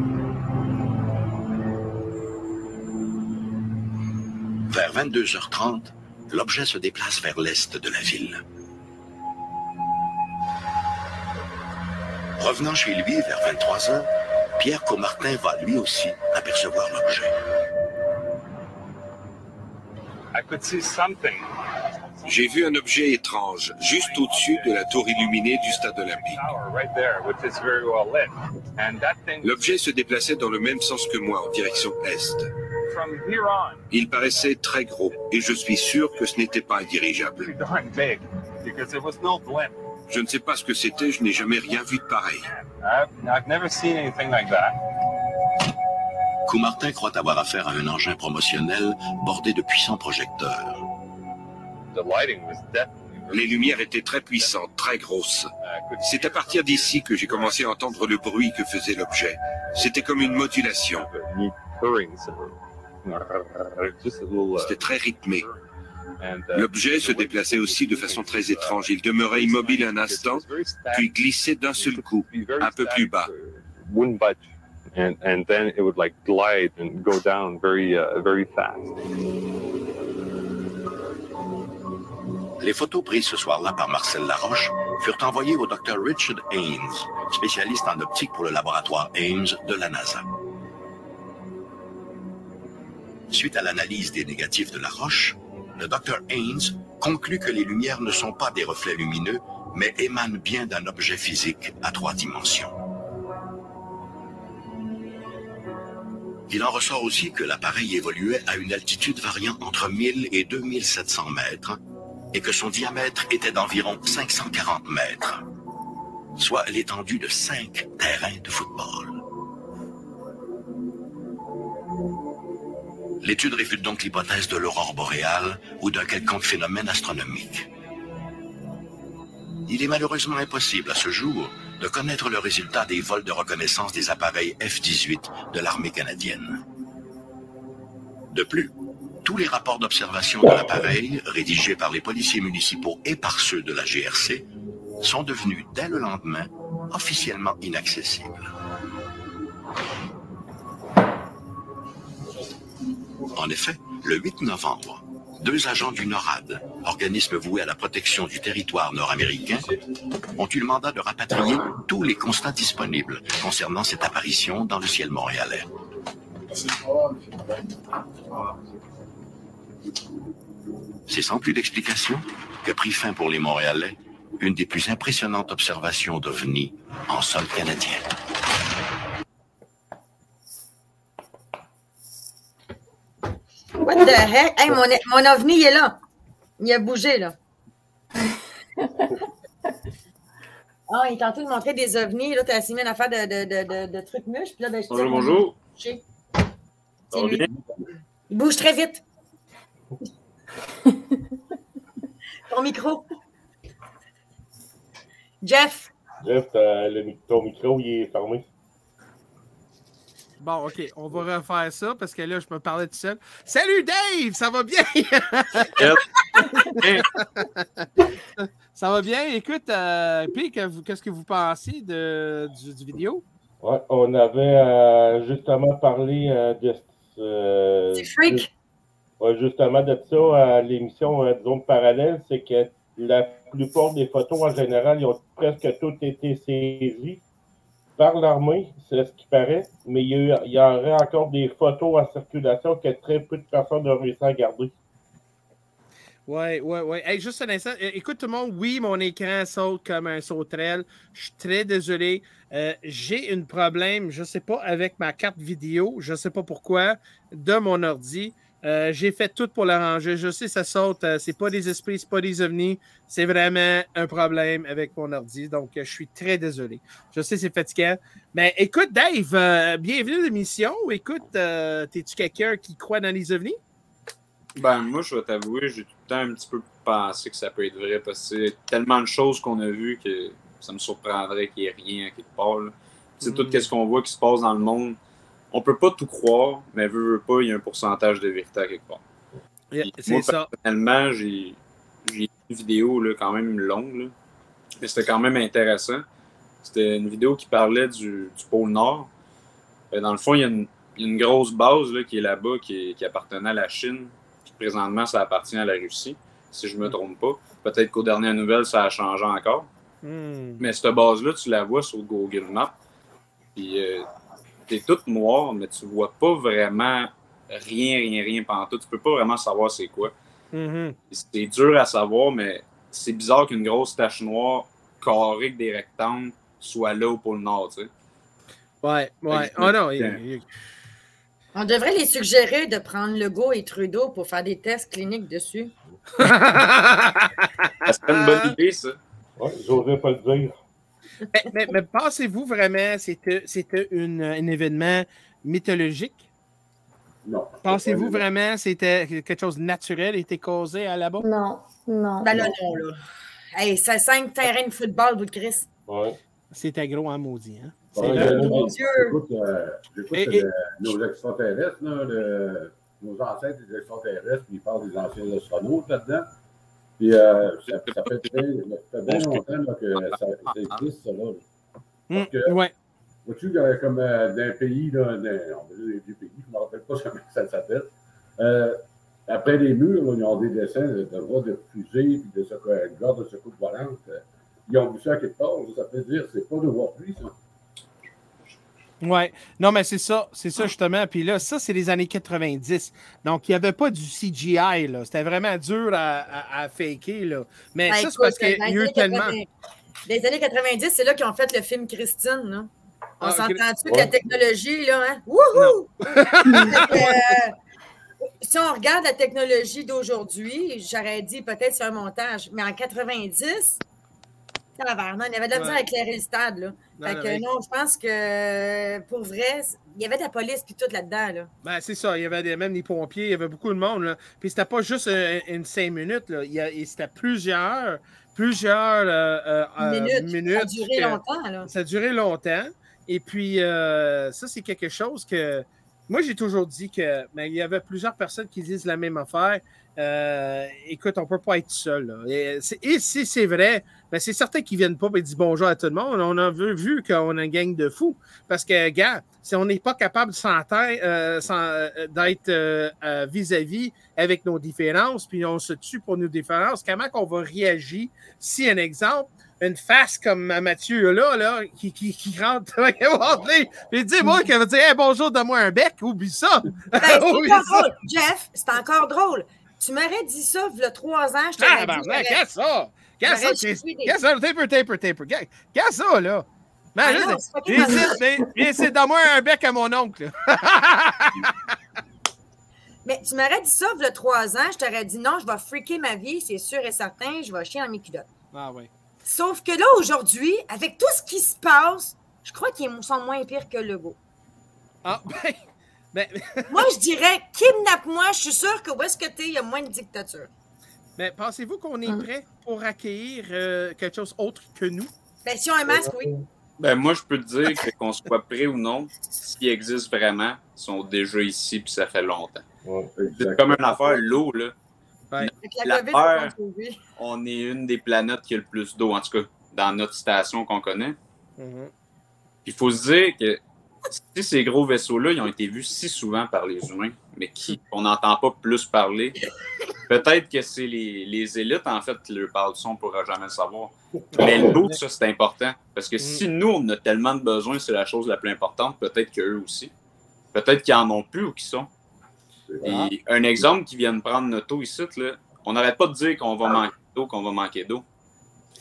Vers 22h30, l'objet se déplace vers l'est de la ville. Revenant chez lui vers 23h, Pierre Caumartin va lui aussi apercevoir l'objet. J'ai vu un objet étrange, juste au-dessus de la tour illuminée du stade olympique. L'objet se déplaçait dans le même sens que moi, en direction est. Il paraissait très gros, et je suis sûr que ce n'était pas un dirigeable. Je ne sais pas ce que c'était, je n'ai jamais rien vu de pareil. Caumartin croit avoir affaire à un engin promotionnel bordé de puissants projecteurs. Les lumières étaient très puissantes, très grosses. C'est à partir d'ici que j'ai commencé à entendre le bruit que faisait l'objet. C'était comme une modulation. C'était très rythmé. L'objet se déplaçait aussi de façon très étrange. Il demeurait immobile un instant, puis glissait d'un seul coup, un peu plus bas. And then it would like glide and go down very fast. Les photos prises ce soir-là par Marcel Laroche furent envoyées au Dr. Richard Haynes, spécialiste en optique pour le laboratoire Ames de la NASA. Suite à l'analyse des négatifs de Laroche, le Dr. Haynes conclut que les lumières ne sont pas des reflets lumineux, mais émanent bien d'un objet physique à 3 dimensions. Il en ressort aussi que l'appareil évoluait à une altitude variant entre 1000 et 2700 mètres et que son diamètre était d'environ 540 mètres, soit l'étendue de 5 terrains de football. L'étude réfute donc l'hypothèse de l'aurore boréale ou d'un quelconque phénomène astronomique. Il est malheureusement impossible à ce jour de connaître le résultat des vols de reconnaissance des appareils F-18 de l'armée canadienne. De plus, tous les rapports d'observation de l'appareil, rédigés par les policiers municipaux et par ceux de la GRC, sont devenus, dès le lendemain, officiellement inaccessibles. En effet, le 8 novembre, 2 agents du NORAD, organisme voué à la protection du territoire nord-américain, ont eu le mandat de rapatrier tous les constats disponibles concernant cette apparition dans le ciel montréalais. C'est sans plus d'explication que prit fin pour les Montréalais une des plus impressionnantes observations d'OVNI en sol canadien. What the heck? Hey, mon ovni, il est là. Il a bougé, là. Ah, il est en train de montrer des ovnis. Là, tu as assigné une affaire de trucs mûches. Puis là, ben, bonjour, bonjour. C'est lui. Il bouge très vite. Ton micro. Jeff. Jeff, ton micro, il est fermé. Bon, OK, on va refaire ça parce que là, je me parlais tout seul. Salut Dave, ça va bien? Ça va bien? Écoute, puis qu'est-ce que vous pensez du vidéo? Ouais, on avait justement parlé C'est freak! Justement de ça à l'émission Zone Parallèle, c'est que la plupart des photos, en général, ils ont presque toutes été saisies par l'armée, c'est ce qui paraît, mais il y aurait encore des photos en circulation que très peu de personnes ont réussi à garder. Oui. Hey, juste un instant. Écoute tout le monde, oui, mon écran saute comme un sauterelle. Je suis très désolé. J'ai un problème, je ne sais pas, avec ma carte vidéo, je ne sais pas pourquoi, de mon ordi. J'ai fait tout pour l'arranger. Je sais, ça saute. C'est pas des esprits, c'est pas des ovnis. C'est vraiment un problème avec mon ordi. Donc, je suis très désolé. Je sais, c'est fatigant. Mais écoute, Dave, bienvenue à l'émission. Écoute, es-tu quelqu'un qui croit dans les ovnis? Ben, moi, je vais t'avouer, j'ai tout le temps un petit peu pensé que ça peut être vrai parce que c'est tellement de choses qu'on a vues que ça me surprendrait qu'il n'y ait rien à quelque part. C'est tout ce qu'on voit qui se passe dans le monde. On peut pas tout croire, mais veut pas, il y a un pourcentage de vérité à quelque part. C'est ça. Personnellement, j'ai une vidéo là, quand même longue, là, mais c'était quand même intéressant. C'était une vidéo qui parlait du pôle Nord. Dans le fond, il y a une grosse base là, qui est là-bas, qui appartenait à la Chine. Puis présentement, ça appartient à la Russie, si je ne me trompe pas. Peut-être qu'aux dernières nouvelles, ça a changé encore. Mais cette base-là, tu la vois sur Google Maps. Puis c'est tout noir, mais tu vois pas vraiment rien pantoute. Tu peux pas vraiment savoir c'est quoi. C'est dur à savoir, mais c'est bizarre qu'une grosse tache noire carrée avec des rectangles soit là au pôle Nord, tu sais. Ouais. Oh non, On devrait les suggérer de prendre Legault et Trudeau pour faire des tests cliniques dessus. Ça serait une bonne idée, ça. Oui, j'oserais pas le dire. mais pensez-vous vraiment c'était un événement mythologique? Non. Pensez-vous vraiment c'était quelque chose de naturel était causé là-bas? Non. Ben là, non, là. Hey, c'est 5 terrains de football, bout de Chris. Ouais. C'était gros, hein, maudit, hein? Mon Dieu! J'écoute nos extraterrestres, là, nos ancêtres des extraterrestres, puis ils parlent des anciens astronautes là-dedans. Puis ça fait bien longtemps là, que ça existe, ça, là. Parce que, vois-tu, comme d'un pays, là, on va dire des pays, je ne me rappelle pas comment ça s'appelle, après les murs, là, ils ont des dessins de voies de fusée, puis de garde de secours volante. Ils ont vu ça à quelque part, ça veut dire c'est pas de voir pluie, ça. Oui. Non, mais c'est ça justement. Puis là, ça, c'est les années 90. Donc, il n'y avait pas du CGI, là. C'était vraiment dur à faker, là. Mais ça, c'est parce qu'il y a eu tellement... Les années 90, c'est là qu'ils ont fait le film Christine, là. On s'entend-tu que la technologie, là, hein? Wouhou! Si on regarde la technologie d'aujourd'hui, j'aurais dit peut-être c'est un montage, mais en 90... il y avait de la misère à éclairer le stade. Là. Non, je pense que pour vrai, il y avait de la police puis tout là-dedans. Là. Ben, c'est ça. Il y avait même des pompiers, il y avait beaucoup de monde. Là. Puis c'était pas juste une 5 minutes. Là. C'était plusieurs minutes. Ça a duré longtemps. Là. Ça a duré longtemps. Et puis, ça, c'est quelque chose que. Moi, j'ai toujours dit que il y avait plusieurs personnes qui disent la même affaire. Écoute, on ne peut pas être seul. Là. Et si c'est vrai, ben c'est certain qu'ils ne viennent pas et disent bonjour à tout le monde. On a vu qu'on a une gang de fous. Parce que, gars, si on n'est pas capable d'être vis-à-vis avec nos différences, puis on se tue pour nos différences, comment on va réagir si, un exemple, une face comme Mathieu là qui rentre et dis-moi qu'elle va dire hey, bonjour, donne-moi un bec, oublie ça. Ben, c'est encore drôle. Jeff, c'est encore drôle. Tu m'aurais dit ça il y a 3 ans, je t'aurais dit. Regarde ça! Regarde ça, taper. Regarde ça, là! C'est donne-moi un bec à mon oncle. Mais tu m'aurais dit ça il y a 3 ans, je t'aurais dit non, je vais freaker ma vie, c'est sûr et certain, je vais chier dans mes culottes. Ah oui. Sauf que là, aujourd'hui, avec tout ce qui se passe, je crois qu'ils sont moins pires que Legault. Ah, ben... Moi, je dirais, kidnappe-moi, je suis sûr que où est-ce que t'es, il y a moins de dictature. Mais pensez-vous qu'on est prêt pour accueillir quelque chose autre que nous? Ben, si on a un masque, oui. Ben, moi, je peux te dire que qu'on soit prêt ou non, s'ils existent vraiment, ils sont déjà ici, puis ça fait longtemps. Ouais, c'est comme une affaire, l'eau, là. Ouais. La Terre, on est une des planètes qui a le plus d'eau, en tout cas, dans notre station qu'on connaît. Il faut se dire que si ces gros vaisseaux-là, ils ont été vus si souvent par les humains, mais on n'entend pas plus parler, peut-être que c'est les élites, en fait, qui leur parlent de ça, on ne pourra jamais le savoir. Mais l'eau, ça, c'est important. Parce que si nous, on a tellement de besoins, c'est la chose la plus importante, peut-être qu'eux aussi. Peut-être qu'ils en ont plus ou qu'ils sont. Et un exemple qui vient de prendre notre eau ici, là, on n'arrête pas de dire qu'on va manquer d'eau,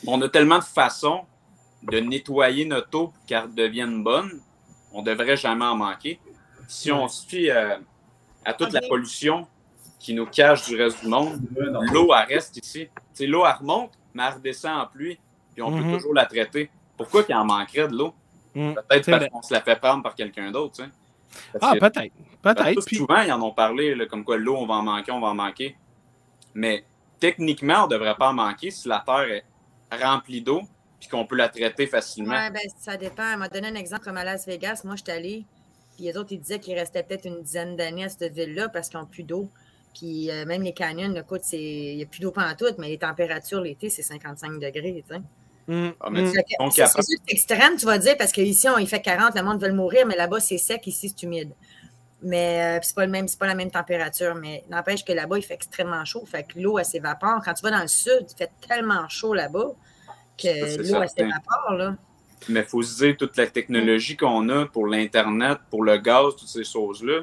On a tellement de façons de nettoyer notre eau pour qu'elle devienne bonne, on ne devrait jamais en manquer. Si on se fie à toute la pollution qui nous cache du reste du monde, l'eau, elle reste ici. T'sais, l'eau, elle remonte, mais elle redescend en pluie, puis on peut toujours la traiter. Pourquoi qu'il en manquerait de l'eau? Peut-être parce qu'on se la fait prendre par quelqu'un d'autre. Peut-être. Puis... Souvent, ils en ont parlé, là, comme quoi l'eau, on va en manquer. Mais techniquement, on ne devrait pas en manquer si la Terre est remplie d'eau puis qu'on peut la traiter facilement. Oui, bien, ça dépend. Elle m'a donné un exemple comme à Las Vegas. Moi, je suis allée, puis les autres, ils disaient qu'il restait peut-être une dizaine d'années à cette ville-là parce qu'ils n'ont plus d'eau. Puis même les canyons, il n'y a plus d'eau pantoute, mais les températures l'été, c'est 55 degrés. Tu sais. C'est sûr que c'est extrême, tu vas dire, parce qu'ici, il fait 40, le monde veut mourir, mais là-bas, c'est sec, ici, c'est humide. Mais c'est pas la même température. Mais n'empêche que là-bas, il fait extrêmement chaud. Fait que l'eau, elle s'évapore. Quand tu vas dans le sud, il fait tellement chaud là-bas que l'eau, elle s'évapore. Là. Mais il faut se dire, toute la technologie qu'on a pour l'Internet, pour le gaz, toutes ces choses-là,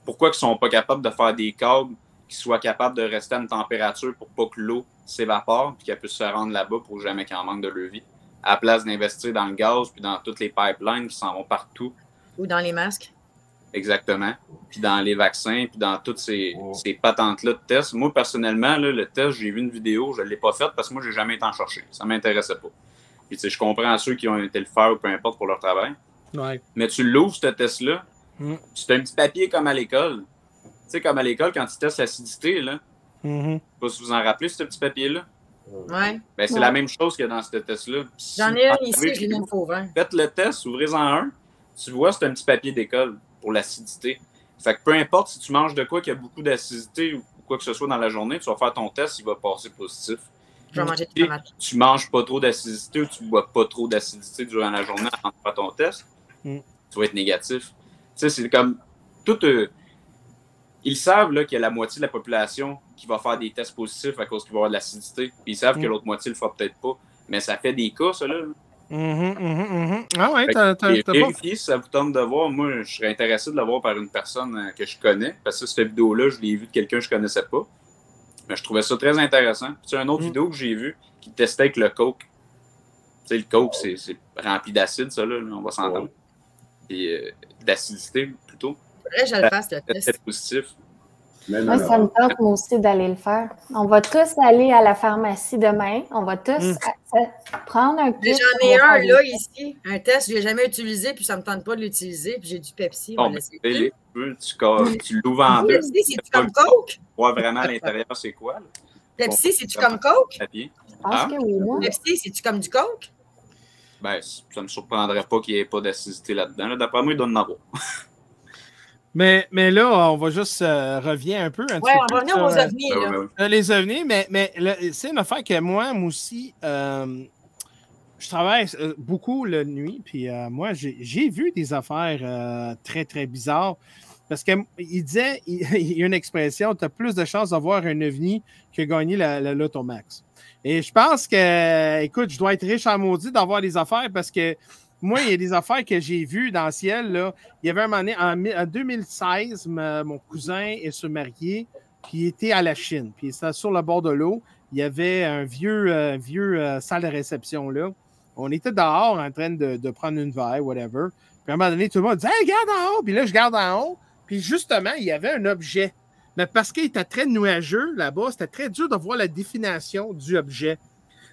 pourquoi ils ne sont pas capables de faire des câbles qui soient capables de rester à une température pour pas que l'eau s'évapore et qu'elle puisse se rendre là-bas pour jamais qu'il en manque de leur vie, à la place d'investir dans le gaz puis dans toutes les pipelines qui s'en vont partout. Ou dans les masques. Exactement. Puis dans les vaccins, puis dans toutes ces patentes-là de tests. Moi, personnellement, là, le test, j'ai vu une vidéo, je ne l'ai pas faite parce que moi, je n'ai jamais été en chercher. Ça ne m'intéressait pas. Puis, tu sais, je comprends ceux qui ont été le faire ou peu importe pour leur travail. Ouais. Mais tu l'ouvres, ce test-là, c'est un petit papier comme à l'école. Tu sais, comme à l'école, quand tu testes l'acidité, là, je ne sais pas si vous en rappelez, ce petit papier-là. Ouais. Ben, c'est la même chose que dans ce test-là. J'en ai un ici, je l'ai même pas ouvert. Faites le test, ouvrez-en un. Tu vois, c'est un petit papier d'école pour l'acidité. Fait que peu importe si tu manges de quoi qu'il y a beaucoup d'acidité ou quoi que ce soit dans la journée, tu vas faire ton test, il va passer positif. Je vais manger des tomates. Tu manges pas trop d'acidité ou tu bois pas trop d'acidité durant la journée avant de faire ton test, tu vas être négatif. Tu sais, c'est comme tout. Ils savent là, qu'il y a la moitié de la population qui va faire des tests positifs à cause qu'il va y avoir de l'acidité. Puis ils savent que l'autre moitié le fera peut-être pas. Mais ça fait des cas, ça, là. Ah ouais, t'as pas... Vérifiez si ça vous tente de voir. Moi, je serais intéressé de le voir par une personne que je connais. Parce que cette vidéo-là, je l'ai vue de quelqu'un que je connaissais pas. Mais je trouvais ça très intéressant. Puis c'est une autre vidéo que j'ai vue qui testait avec le coke. Tu sais, le coke, c'est rempli d'acide, ça, là, on va s'entendre. Puis d'acidité, plutôt. Faudrait que je le fasse, le test. C'est positif. Moi, ça me tente, moi aussi, d'aller le faire. On va tous aller à la pharmacie demain. On va tous prendre un kit. J'en ai un, là, ici. Un test, je ne l'ai jamais utilisé, puis ça ne me tente pas de l'utiliser, puis j'ai du Pepsi. Bon, tu l'ouvres en deux. Pepsi, c'est-tu comme Coke? Voir vraiment à l'intérieur, c'est quoi? Là? Pepsi, c'est-tu comme Coke? Pepsi, c'est-tu comme du Coke? Ben, ça ne me surprendrait pas qu'il n'y ait pas d'acidité là-dedans. Là, d'après moi, il doit en avoir. Mais là, on va juste revenir un peu. Oui, on va revenir aux ovnis. Les ovnis, mais c'est une affaire que moi aussi, je travaille beaucoup la nuit, puis moi, j'ai vu des affaires très, très bizarres. Parce qu'il disait, il y a une expression, tu as plus de chances d'avoir un ovni que gagner la Loto Max. Et je pense que, écoute, je dois être riche en maudit d'avoir des affaires parce que moi, il y a des affaires que j'ai vues dans le ciel. Là. Il y avait un moment donné, en 2016, mon cousin est se marié, puis il était à la Chine. Puis il était sur le bord de l'eau. Il y avait un vieux salle de réception là. On était dehors en train de prendre une verre, whatever. Puis à un moment donné, tout le monde dit « Hey, regarde en haut! » Puis là, je regarde en haut. Puis justement, il y avait un objet. Mais parce qu'il était très nuageux là-bas, c'était très dur de voir la définition du objet.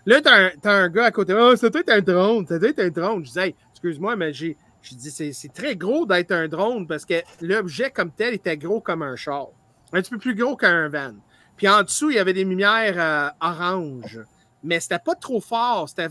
Là, t'as un gars à côté. « Oh, ça doit être un drone. Ça doit être un drone. » Je dis hey, « Excuse-moi, mais j'ai dit c'est très gros d'être un drone parce que l'objet comme tel était gros comme un char. Un petit peu plus gros qu'un van. Puis en dessous, il y avait des lumières oranges. Mais c'était pas trop fort. C'était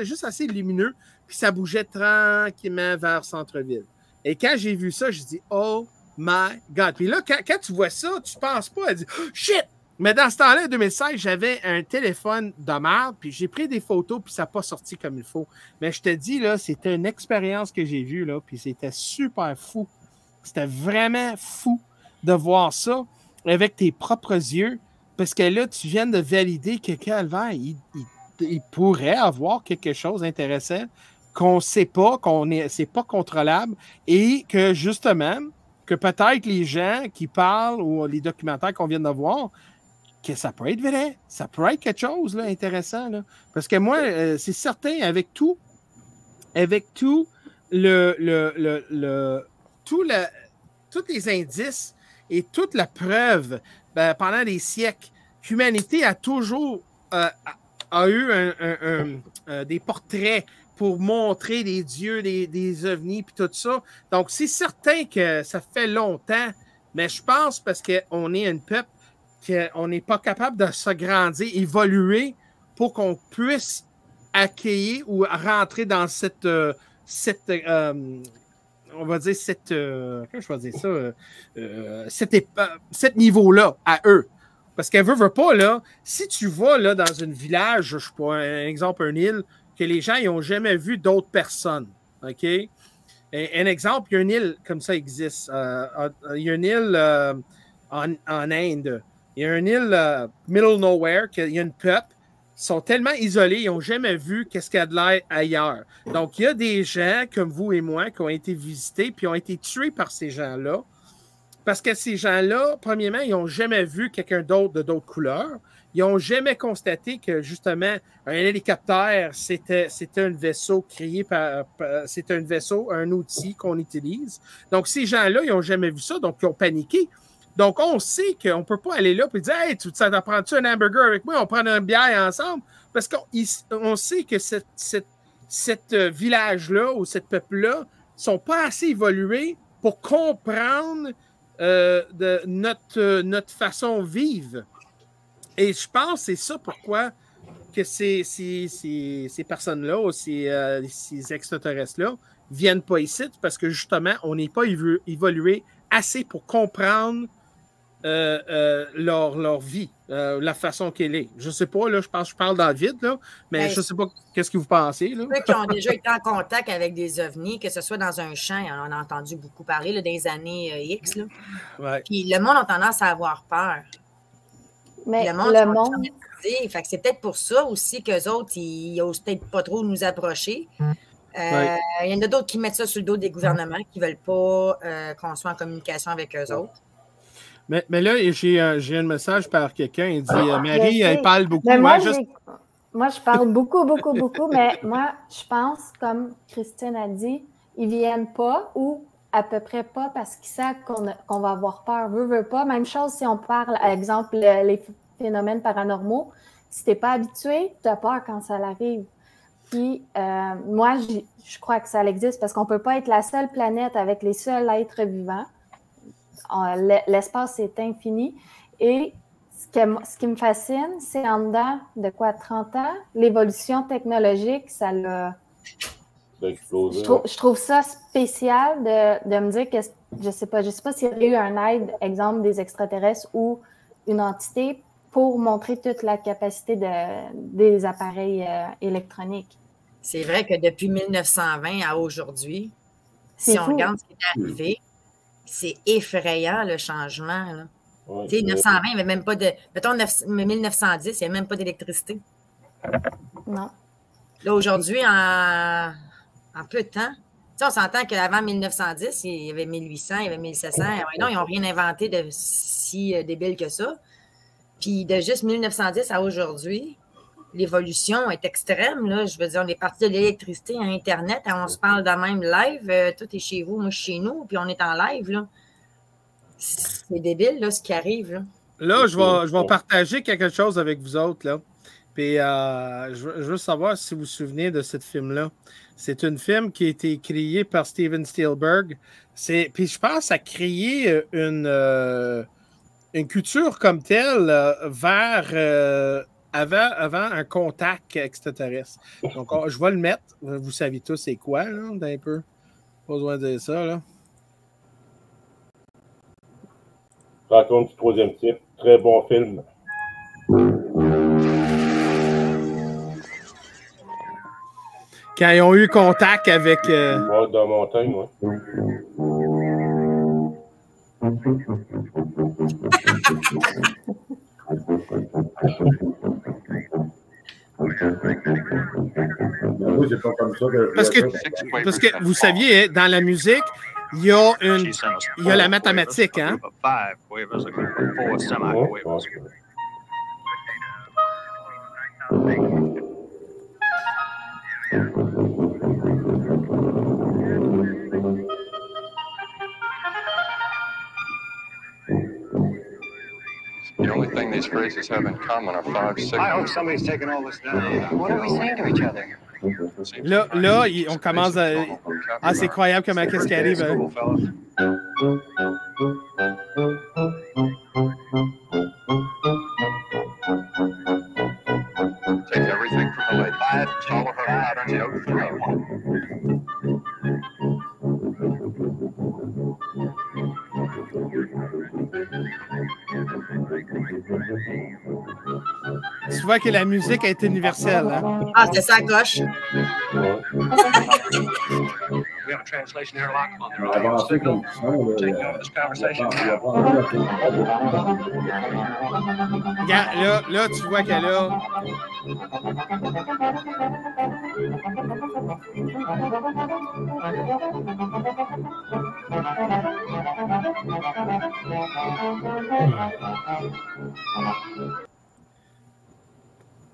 juste assez lumineux. Puis ça bougeait tranquillement vers centre-ville. Et quand j'ai vu ça, j'ai dit « Oh my God! » Puis là, quand tu vois ça, tu penses pas à dire oh, « Shit! » Mais dans ce temps-là, en 2016, j'avais un téléphone de merde, puis j'ai pris des photos, puis ça n'a pas sorti comme il faut. Mais je te dis, là, c'était une expérience que j'ai vue, là, puis c'était super fou. C'était vraiment fou de voir ça avec tes propres yeux, parce que là, tu viens de valider que Calvaire, il pourrait avoir quelque chose d'intéressant qu'on ne sait pas, c'est pas contrôlable, et que justement, que peut-être les gens qui parlent ou les documentaires qu'on vient de voir, que ça peut être vrai, ça peut être quelque chose là, intéressant. Là. Parce que moi, c'est certain, avec tous les indices et toute la preuve pendant des siècles, l'humanité a toujours a eu des portraits pour montrer des dieux, des ovnis, puis tout ça. Donc, c'est certain que ça fait longtemps, mais je pense parce qu'on est un peuple qu'on n'est pas capable de s'agrandir, évoluer pour qu'on puisse accueillir ou rentrer dans cette on va dire comment je vais dire ça, cet niveau-là à eux. Parce qu'elle veut pas, là, si tu vas là, dans un village, je sais pas, un exemple, une île, que les gens n'ont jamais vu d'autres personnes, OK? Un exemple, il y a une île comme ça existe. Il y a une île en Inde. Il y a une île middle nowhere, il y a une peuple. sont tellement isolés, ils n'ont jamais vu qu'est-ce qu'il y a de l'air ailleurs. Donc, il y a des gens comme vous et moi qui ont été visités puis ont été tués par ces gens-là. Parce que ces gens-là, premièrement, ils n'ont jamais vu quelqu'un d'autre de d'autres couleurs. Ils n'ont jamais constaté que, justement, un hélicoptère, c'était un vaisseau créé c'est un vaisseau, un outil qu'on utilise. Donc, ces gens-là, ils n'ont jamais vu ça, donc ils ont paniqué. Donc, on sait qu'on ne peut pas aller là et dire « Hey, tu prends-tu un hamburger avec moi? On prend une bière ensemble. » Parce qu'on sait que cette village-là ou cette peuple-là ne sont pas assez évolués pour comprendre notre façon de vivre. Et je pense que c'est ça pourquoi que ces personnes-là ou ces extraterrestres-là ne viennent pas ici, parce que justement, on n'est pas évolué assez pour comprendre leur vie, la façon qu'elle est. Je ne sais pas, là, je pense que je parle dans le vide, là, mais je ne sais pas qu'est-ce que vous pensez. Là. Ceux qui ont déjà été en contact avec des ovnis, que ce soit dans un champ, on en a entendu beaucoup parler là, dans les années X. Là. Ouais. Puis le monde a tendance à avoir peur. Mais le monde fait que c'est peut-être pour ça aussi qu'eux autres, ils n'osent peut-être pas trop nous approcher. Il y en a d'autres qui mettent ça sur le dos des gouvernements, qui ne veulent pas qu'on soit en communication avec eux autres. Mais là, j'ai un message par quelqu'un. Il dit Marie, elle parle beaucoup. Mais moi, je parle beaucoup, mais moi, je pense, comme Christine a dit, ils ne viennent pas ou à peu près pas parce qu'ils savent qu'on va avoir peur. Veut pas. Même chose si on parle, par exemple, les phénomènes paranormaux. Si tu n'es pas habitué, tu as peur quand ça arrive. Puis, moi, je crois que ça existe parce qu'on ne peut pas être la seule planète avec les seuls êtres vivants. L'espace est infini. Et ce qui me fascine, c'est en dedans de 30 ans, l'évolution technologique, ça l'a... Je trouve ça spécial de me dire que je sais pas s'il y a eu un aide, exemple des extraterrestres ou une entité pour montrer toute la capacité des appareils électroniques. C'est vrai que depuis 1920 à aujourd'hui, si on regarde ce qui est arrivé, c'est effrayant le changement. Là. Ouais, 1920, il n'y avait même pas de... Mettons 1910, il n'y avait même pas d'électricité. Non. Là, aujourd'hui, en peu de temps, on s'entend qu'avant 1910, il y avait 1800, il y avait 1700. Non, ils n'ont rien inventé de si débile que ça. Puis de juste 1910 à aujourd'hui, l'évolution est extrême. Là. Je veux dire, on est parti de l'électricité à Internet, on se parle de même live. Tout est chez vous, moi je suis chez nous, puis on est en live. Là. C'est débile là, ce qui arrive. Là, je vais partager quelque chose avec vous autres. Là. Puis je veux savoir si vous vous souvenez de ce film-là. C'est un film qui a été créé par Steven Spielberg. Puis je pense à créer une culture comme telle vers avant un contact extraterrestre. Donc, je vais le mettre. Vous savez tous c'est quoi, là, d'un peu. Pas besoin de dire ça, là. Rencontre du troisième type. Très bon film. Quand ils ont eu contact avec... Dans la montagne, oui. Oui, c'est pas comme ça parce que vous saviez, dans la musique, il y a la mathématique, hein? The only thing these phrases have in common are 5 signals. I hope somebody's taking all this down. What are we saying to each other? Là, on commence à... Ah, c'est incroyable comment qu'est-ce qui arrive. Hein? Take everything from the lady. Follow her pattern, note 3. Tu vois que la musique est universelle. Hein? Ah, c'est ça, gauche. translation airlock on their On va avancer signal. comme ça. Là, Take note of this conversation. Regarde, là, tu vois qu'elle a.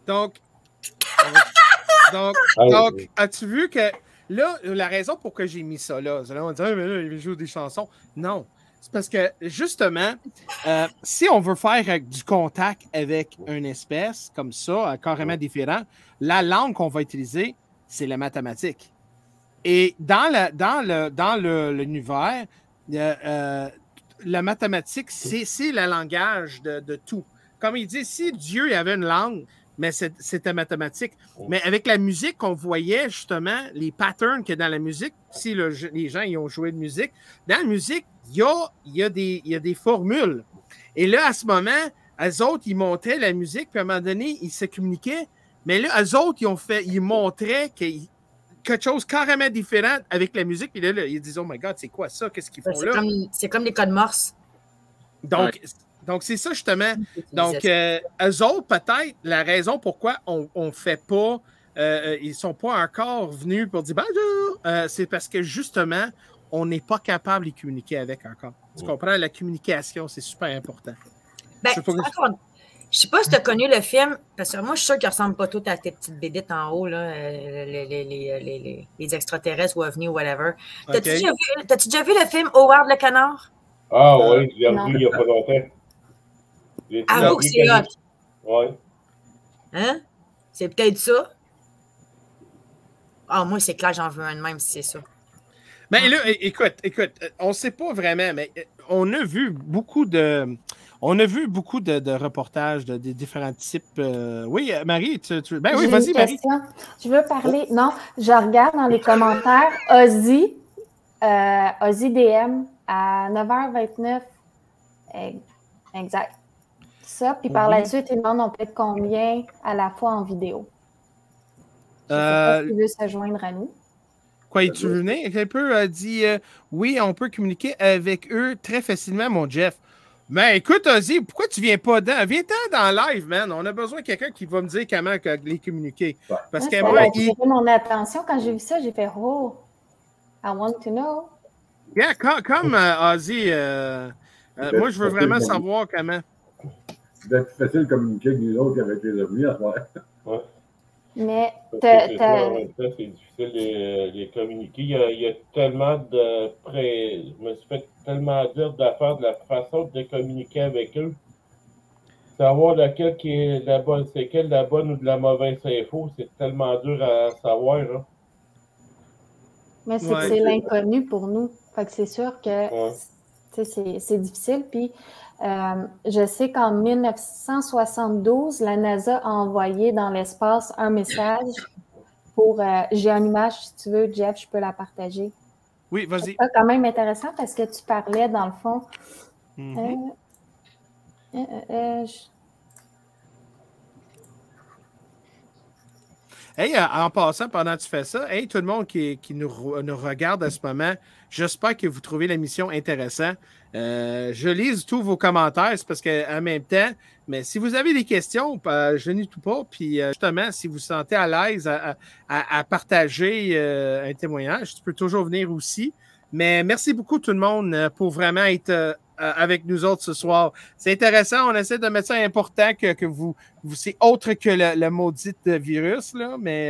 Donc, as-tu vu que là, la raison pour que j'ai mis ça là, on va dire, mais là, il joue des chansons. Non. C'est parce que, justement, si on veut faire du contact avec une espèce comme ça, carrément différent, la langue qu'on va utiliser, c'est la mathématique. Et dans l'univers, la mathématique, c'est le langage de tout. Comme il dit, si Dieu avait une langue, mais c'était mathématique. Mais avec la musique, on voyait justement les patterns qu'il y a dans la musique. Si les gens y ont joué de musique, dans la musique, il y a des formules. Et là, à ce moment, eux autres, ils montraient la musique, puis à un moment donné, ils se communiquaient. Mais là, eux autres, ils montraient quelque chose carrément différent avec la musique. Puis là, ils disent, oh my God, c'est quoi ça? Qu'est-ce qu'ils font là? C'est comme les codes Morse. Donc, c'est ça, justement. Donc, eux autres, peut-être, la raison pourquoi on ne fait pas, ils ne sont pas encore venus pour dire bonjour, c'est parce que, justement, on n'est pas capable de communiquer avec encore. Tu comprends? La communication, c'est super important. Ben, je ne sais pas si tu as connu le film, parce que moi, je suis sûre qu'ils ne ressemblent pas tous à tes petites bédites en haut, là, les extraterrestres ou ovnis ou whatever. Okay. T'as-tu déjà vu le film Howard le canard? Ah oui, je l'ai revu il n'y a pas longtemps. Avoue que c'est hot. Oui. Hein? C'est peut-être ça? Ah, moi, c'est clair, j'en veux un de même si c'est ça. Mais là, écoute, on ne sait pas vraiment, mais on a vu beaucoup de reportages de différents types. Oui, Marie, ben oui, vas-y, Marie. Tu veux parler? Non, je regarde dans les commentaires Ozzy DM à 9h29. Exact. Ça, puis par la suite, ils demandent on peut être combien à la fois en vidéo. Je sais pas s'il veut se joindre à nous. Quoi, tu venais un peu dit oui, on peut communiquer avec eux très facilement, mon Jeff. Mais écoute, Ozzy, pourquoi tu viens pas dans? Viens-t'en dans live, man. On a besoin de quelqu'un qui va me dire comment les communiquer. Parce que moi, j'ai fait mon attention quand j'ai vu ça, j'ai fait oh, I want to know. Yeah, comme Ozzy, moi, je veux vraiment savoir comment. C'est peut-être plus facile de communiquer avec nous autres qu'avec les ovnis à faire. Ouais. Mais c'est difficile de les communiquer. Il y a tellement de je me suis fait tellement dire d'affaires de la façon de communiquer avec eux. Savoir laquelle qui est la bonne, c'est quelle la bonne ou de la mauvaise info, c'est tellement dur à savoir. Hein. Mais c'est l'inconnu pour nous. Fait que c'est sûr que c'est difficile. Puis je sais qu'en 1972, la NASA a envoyé dans l'espace un message pour... j'ai une image, si tu veux, Jeff, je peux la partager. Oui, vas-y. C'est quand même intéressant parce que tu parlais, dans le fond... Hey, en passant, pendant que tu fais ça, hey, tout le monde qui nous regarde à ce moment, j'espère que vous trouvez l'émission intéressante. Je lise tous vos commentaires, c'est parce qu'en même temps, mais si vous avez des questions, je n'y tout pas. Puis justement, si vous vous sentez à l'aise à partager un témoignage, tu peux toujours venir aussi. Mais merci beaucoup tout le monde pour vraiment être avec nous autres ce soir. C'est intéressant, on essaie de mettre ça important que vous c'est autre que le maudit virus, là, mais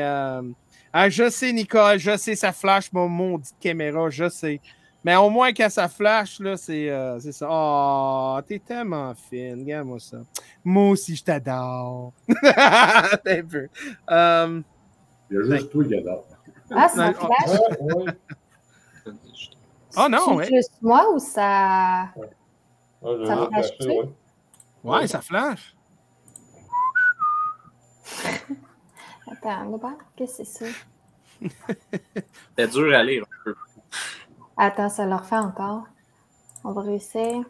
je sais, Nicole, je sais, ça flash mon maudit caméra, je sais. Mais au moins, quand ça flash, là, c'est ça. Oh, t'es tellement fine, regarde-moi ça. Moi aussi, je t'adore. Un peu. Il y a juste toi qui adore. Ah, ça flash? Oh non, c'est juste moi ou ça... ça flash-tu? Ouais, ça flash. Attends, on va voir. Qu'est-ce que c'est ça? C'est dur à lire un peu. Attends, ça le refait encore. On va réussir.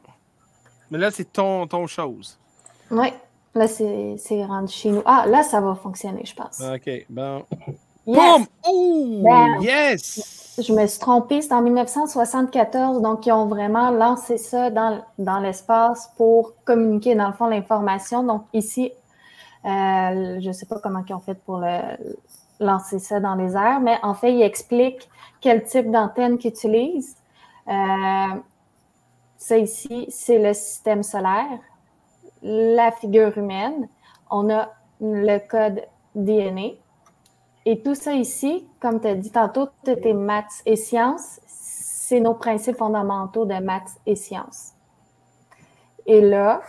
Mais là, c'est ton chose. Oui, là, c'est rendu chez nous. Ah, là, ça va fonctionner, je pense. OK, bon. Boum! Oh! Ben, Yes! Je me suis trompée, c'est en 1974, donc ils ont vraiment lancé ça dans l'espace pour communiquer, dans le fond, l'information. Donc ici, je ne sais pas comment ils ont fait pour lancer ça dans les airs, mais en fait, ils expliquent quel type d'antenne qu'ils utilisent. Ça ici, c'est le système solaire, la figure humaine. On a le code DNA. Et tout ça ici, comme tu as dit tantôt, tout est maths et sciences. C'est nos principes fondamentaux de maths et sciences. Et là,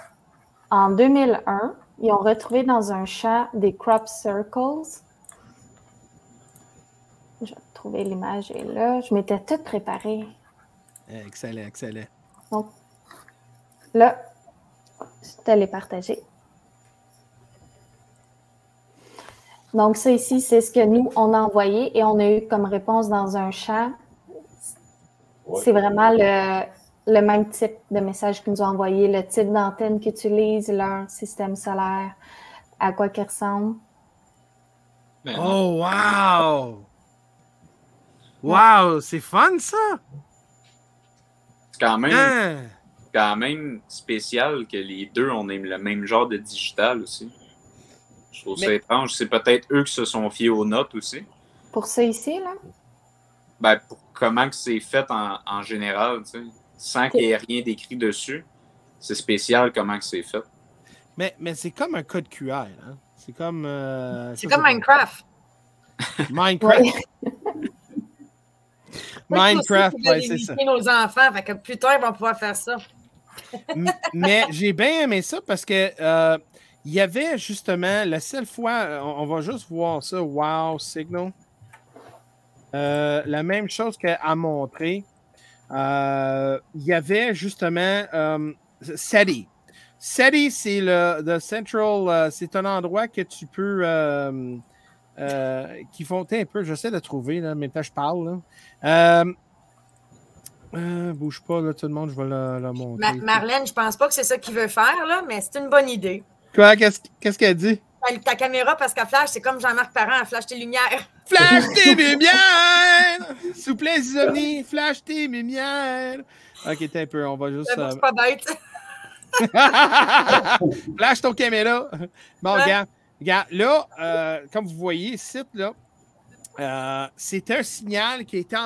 en 2001, ils ont retrouvé dans un champ des crop circles. Je vais trouver l'image est là. Je m'étais toute préparée. Excellent, excellent. Donc, là, je te l'ai partagé. Donc, ça ici, c'est ce que nous, on a envoyé et on a eu comme réponse dans un champ. C'est vraiment le même type de message qu'ils nous ont envoyé, le type d'antenne qu'ils utilisent, leur système solaire, à quoi qu'ils ressemblent. Oh, wow! Wow, c'est fun, ça! C'est quand même spécial que les deux, on ait le même genre de digital aussi. Je trouve ça étrange. C'est peut-être eux qui se sont fiés aux notes aussi. Pour ça ici, là? Ben, pour comment que c'est fait en général, tu sais. Sans qu'il y ait rien d'écrit dessus. C'est spécial comment que c'est fait. Mais c'est comme un code QR, hein? C'est comme... c'est comme Minecraft. Minecraft. Minecraft, ouais, c'est ça. Nos enfants, fait que plus tard, ils vont pouvoir faire ça. Mais j'ai bien aimé ça parce que il y avait justement, la seule fois, on va juste voir ça, Wow Signal. La même chose qu'à montrer. Il y avait justement SETI. SETI, c'est le Central, c'est un endroit que tu peux... qui font un peu, j'essaie de trouver, là, mais je parle. Là. Bouge pas, là, tout le monde, je vais le montrer. Marlène, je pense pas que c'est ça qu'il veut faire, là, mais c'est une bonne idée. Quoi? Qu'est-ce qu'elle dit? Ta caméra, parce qu'elle flash, c'est comme Jean-Marc Parent, elle flash tes lumières. Flash tes lumières! S'il vous plaît, Zizoni, flash tes lumières! Ok, t'es un peu, on va juste... C'est pas bête. Flash ton caméra! Bon, regarde, là, comme vous voyez, ici, là, c'était un signal qui était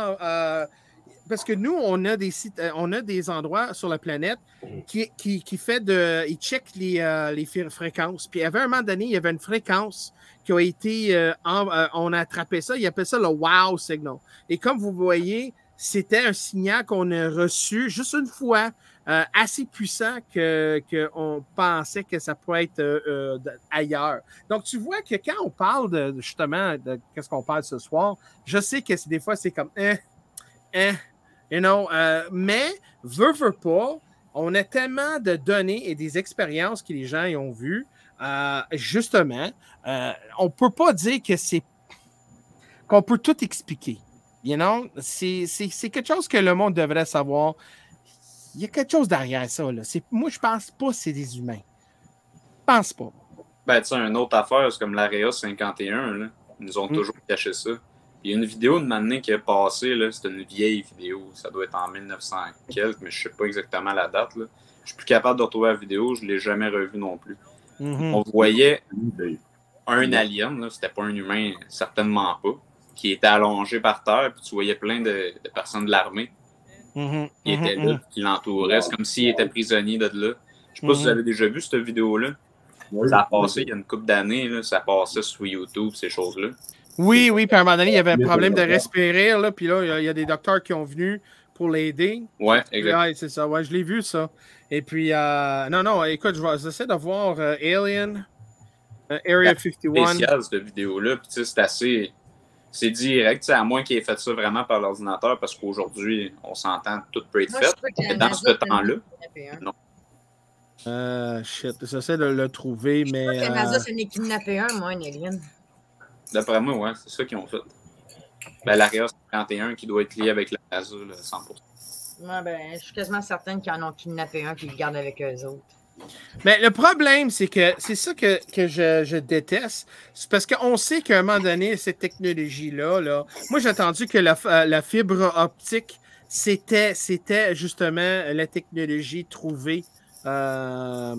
parce que nous, on a des sites, on a des endroits sur la planète qui fait de. Ils checkent les fréquences. Puis, à un moment donné, il y avait une fréquence qui a été. On a attrapé ça. Ils appellent ça le Wow Signal. Et comme vous voyez, c'était un signal qu'on a reçu juste une fois, assez puissant qu'on pensait que ça pourrait être ailleurs. Donc, tu vois que quand on parle justement de qu'est-ce qu'on parle ce soir, je sais que des fois, c'est comme you know, mais veut pas, on a tellement de données et des expériences que les gens y ont vues. Justement, on ne peut pas dire qu'on peut tout expliquer. You know? C'est quelque chose que le monde devrait savoir. Il y a quelque chose derrière ça. Là. Moi, je pense pas que c'est des humains. Je pense pas. Ben, tu sais, une autre affaire, c'est comme l'Area 51. Là. Ils nous ont toujours caché ça. Il y a une vidéo de Mané qui est passée, là, c'est une vieille vidéo, ça doit être en 1900 quelques, mais je ne sais pas exactement la date. Là. Je suis plus capable de retrouver la vidéo, je ne l'ai jamais revue non plus. On voyait un alien, c'était pas un humain, certainement pas, qui était allongé par terre, puis tu voyais plein de personnes de l'armée qui étaient là, qui l'entouraient. C'est comme s'il était prisonnier de là. Je ne sais pas si vous avez déjà vu cette vidéo-là. Ça a passé il y a une couple d'années, là, ça passait sur YouTube, ces choses-là. Oui, puis à un moment donné, il y avait un problème de respirer, là, puis là, il y a des docteurs qui ont venu pour l'aider. Ouais, exactement. Ouais, c'est ça, ouais, je l'ai vu, ça. Et puis, non, écoute, j'essaie de voir Alien, Area 51. C'est spécial, cette vidéo-là, puis tu sais, c'est direct, à moins qu'il ait fait ça vraiment par l'ordinateur, parce qu'aujourd'hui, on s'entend, tout peut être fait. Mais dans ce temps-là, non. Shit, j'essaie de le trouver, mais... Je crois que NASA s'en est kidnappé un, moi, un alien. D'après moi, ouais, c'est ça qu'ils ont fait. Ben, l'Area 51 qui doit être lié avec la NASA, 100%. Ouais, ben, je suis quasiment certaine qu'ils en ont kidnappé un et qu'ils le gardent avec eux autres. Mais le problème, c'est que c'est ça que je déteste. C'est parce qu'on sait qu'à un moment donné, cette technologie-là, là, moi, j'ai entendu que la fibre optique, c'était justement la technologie trouvée par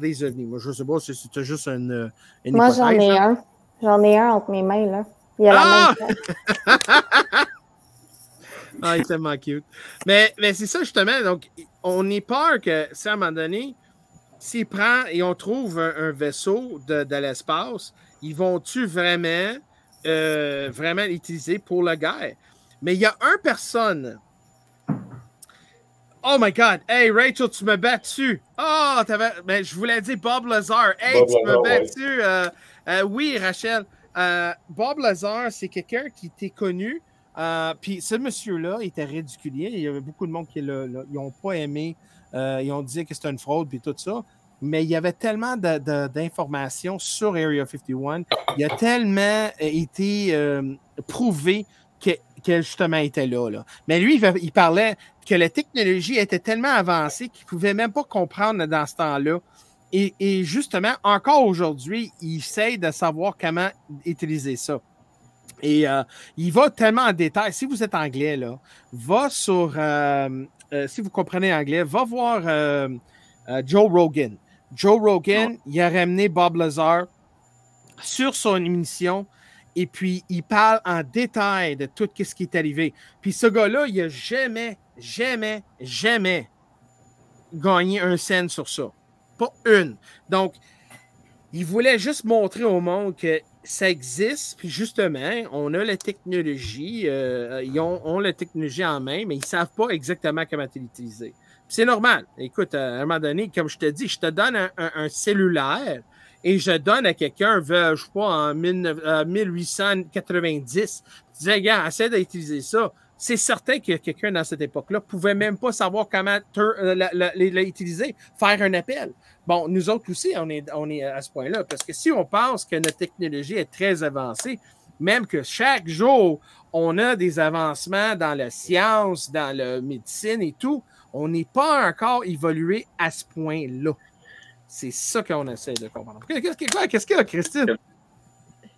des ovnis. Moi, je ne sais pas si c'était juste une moi, hypothèse. Moi, j'en ai un. J'en ai un entre mes mains, là. Il y a la même. Ah, il est tellement cute. Mais c'est ça, justement. Donc, on est peur que, si à un moment donné, s'ils prennent et on trouve un vaisseau de l'espace, ils vont-tu vraiment l'utiliser pour la guerre? Mais il y a une personne. Oh my God! Hey, Rachel, tu me bats dessus! Oh, ben, je voulais dire Bob Lazar. Hey, Bob tu Lazar, me bats dessus! Oui, Rachel. Bob Lazar, c'est quelqu'un qui était connu. Puis ce monsieur-là était ridiculé. Il y avait beaucoup de monde qui n'ont pas aimé. Ils ont dit que c'était une fraude puis tout ça. Mais il y avait tellement d'informations sur Area 51. Il a tellement été prouvé qu'elle justement était là. Mais lui, il parlait que la technologie était tellement avancée qu'il ne pouvait même pas comprendre dans ce temps-là. Et justement, encore aujourd'hui, il essaie de savoir comment utiliser ça. Et il va tellement en détail. Si vous êtes anglais, là, va sur... si vous comprenez anglais, va voir Joe Rogan. Joe Rogan, il a ramené Bob Lazar sur son émission et puis il parle en détail de tout ce qui est arrivé. Puis ce gars-là, il n'a jamais gagné un cent sur ça. Pas une. Donc, il voulait juste montrer au monde que ça existe, puis justement, on a la technologie, ils ont la technologie en main, mais ils ne savent pas exactement comment l'utiliser. C'est normal. Écoute, à un moment donné, comme je te dis, je te donne un cellulaire et je donne à quelqu'un, je sais pas, en 1890. Tu disais, gars, essaie d'utiliser ça. C'est certain que quelqu'un dans cette époque-là ne pouvait même pas savoir comment l'utiliser, faire un appel. Bon, nous autres aussi, on est à ce point-là, parce que si on pense que notre technologie est très avancée, même que chaque jour, on a des avancements dans la science, dans la médecine et tout, on n'est pas encore évolué à ce point-là. C'est ça qu'on essaie de comprendre. Qu'est-ce qu'il y a, Christine?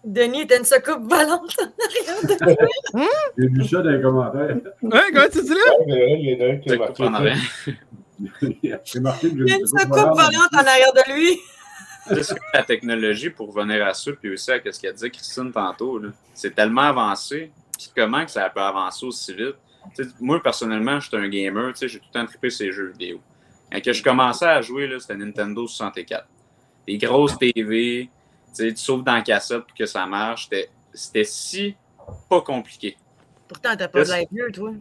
Denis, t'as une soucoupe volante en arrière de lui. J'ai vu ça dans les commentaires. Ouais, comment tu dis là? Il y en a un qui est marqué. C'est marqué que il y a une soucoupe volante en arrière de lui. C'est la technologie, pour revenir à ça, puis aussi à ce qu'a dit Christine tantôt, c'est tellement avancé. Puis comment que ça peut avancer aussi vite? T'sais, moi, personnellement, je suis un gamer. J'ai tout le temps trippé ces jeux vidéo. Quand je commençais à jouer, c'était Nintendo 64. Des grosses TV, tu sauves dans la cassette pour que ça marche. C'était si pas compliqué. Pourtant, t'as pas de l'air vieux, toi.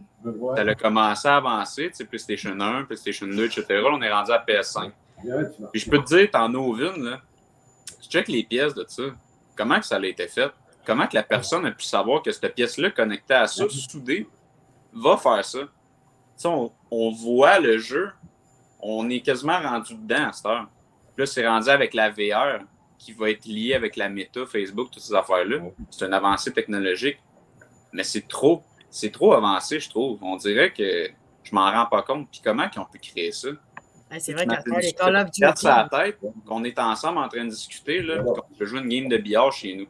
Ça a commencé à avancer, PlayStation 1, PlayStation 2, etc. On est rendu à PS5. Puis je peux te dire, t'en as une, là. Je check les pièces de ça. Comment que ça a été fait? Comment que la personne a pu savoir que cette pièce-là connectée à ça, soudée, va faire ça? On voit le jeu, on est quasiment rendu dedans à cette heure. Puis là, c'est rendu avec la VR qui va être liée avec la méta, Facebook, toutes ces affaires-là. C'est une avancée technologique. Mais c'est trop avancé, je trouve. On dirait que je m'en rends pas compte. Puis comment ils ont pu créer ça? C'est vrai qu'à faire les Call of Duty. Sur la tête, qu'on est ensemble en train de discuter, là, qu'on peut jouer une game de billard chez nous.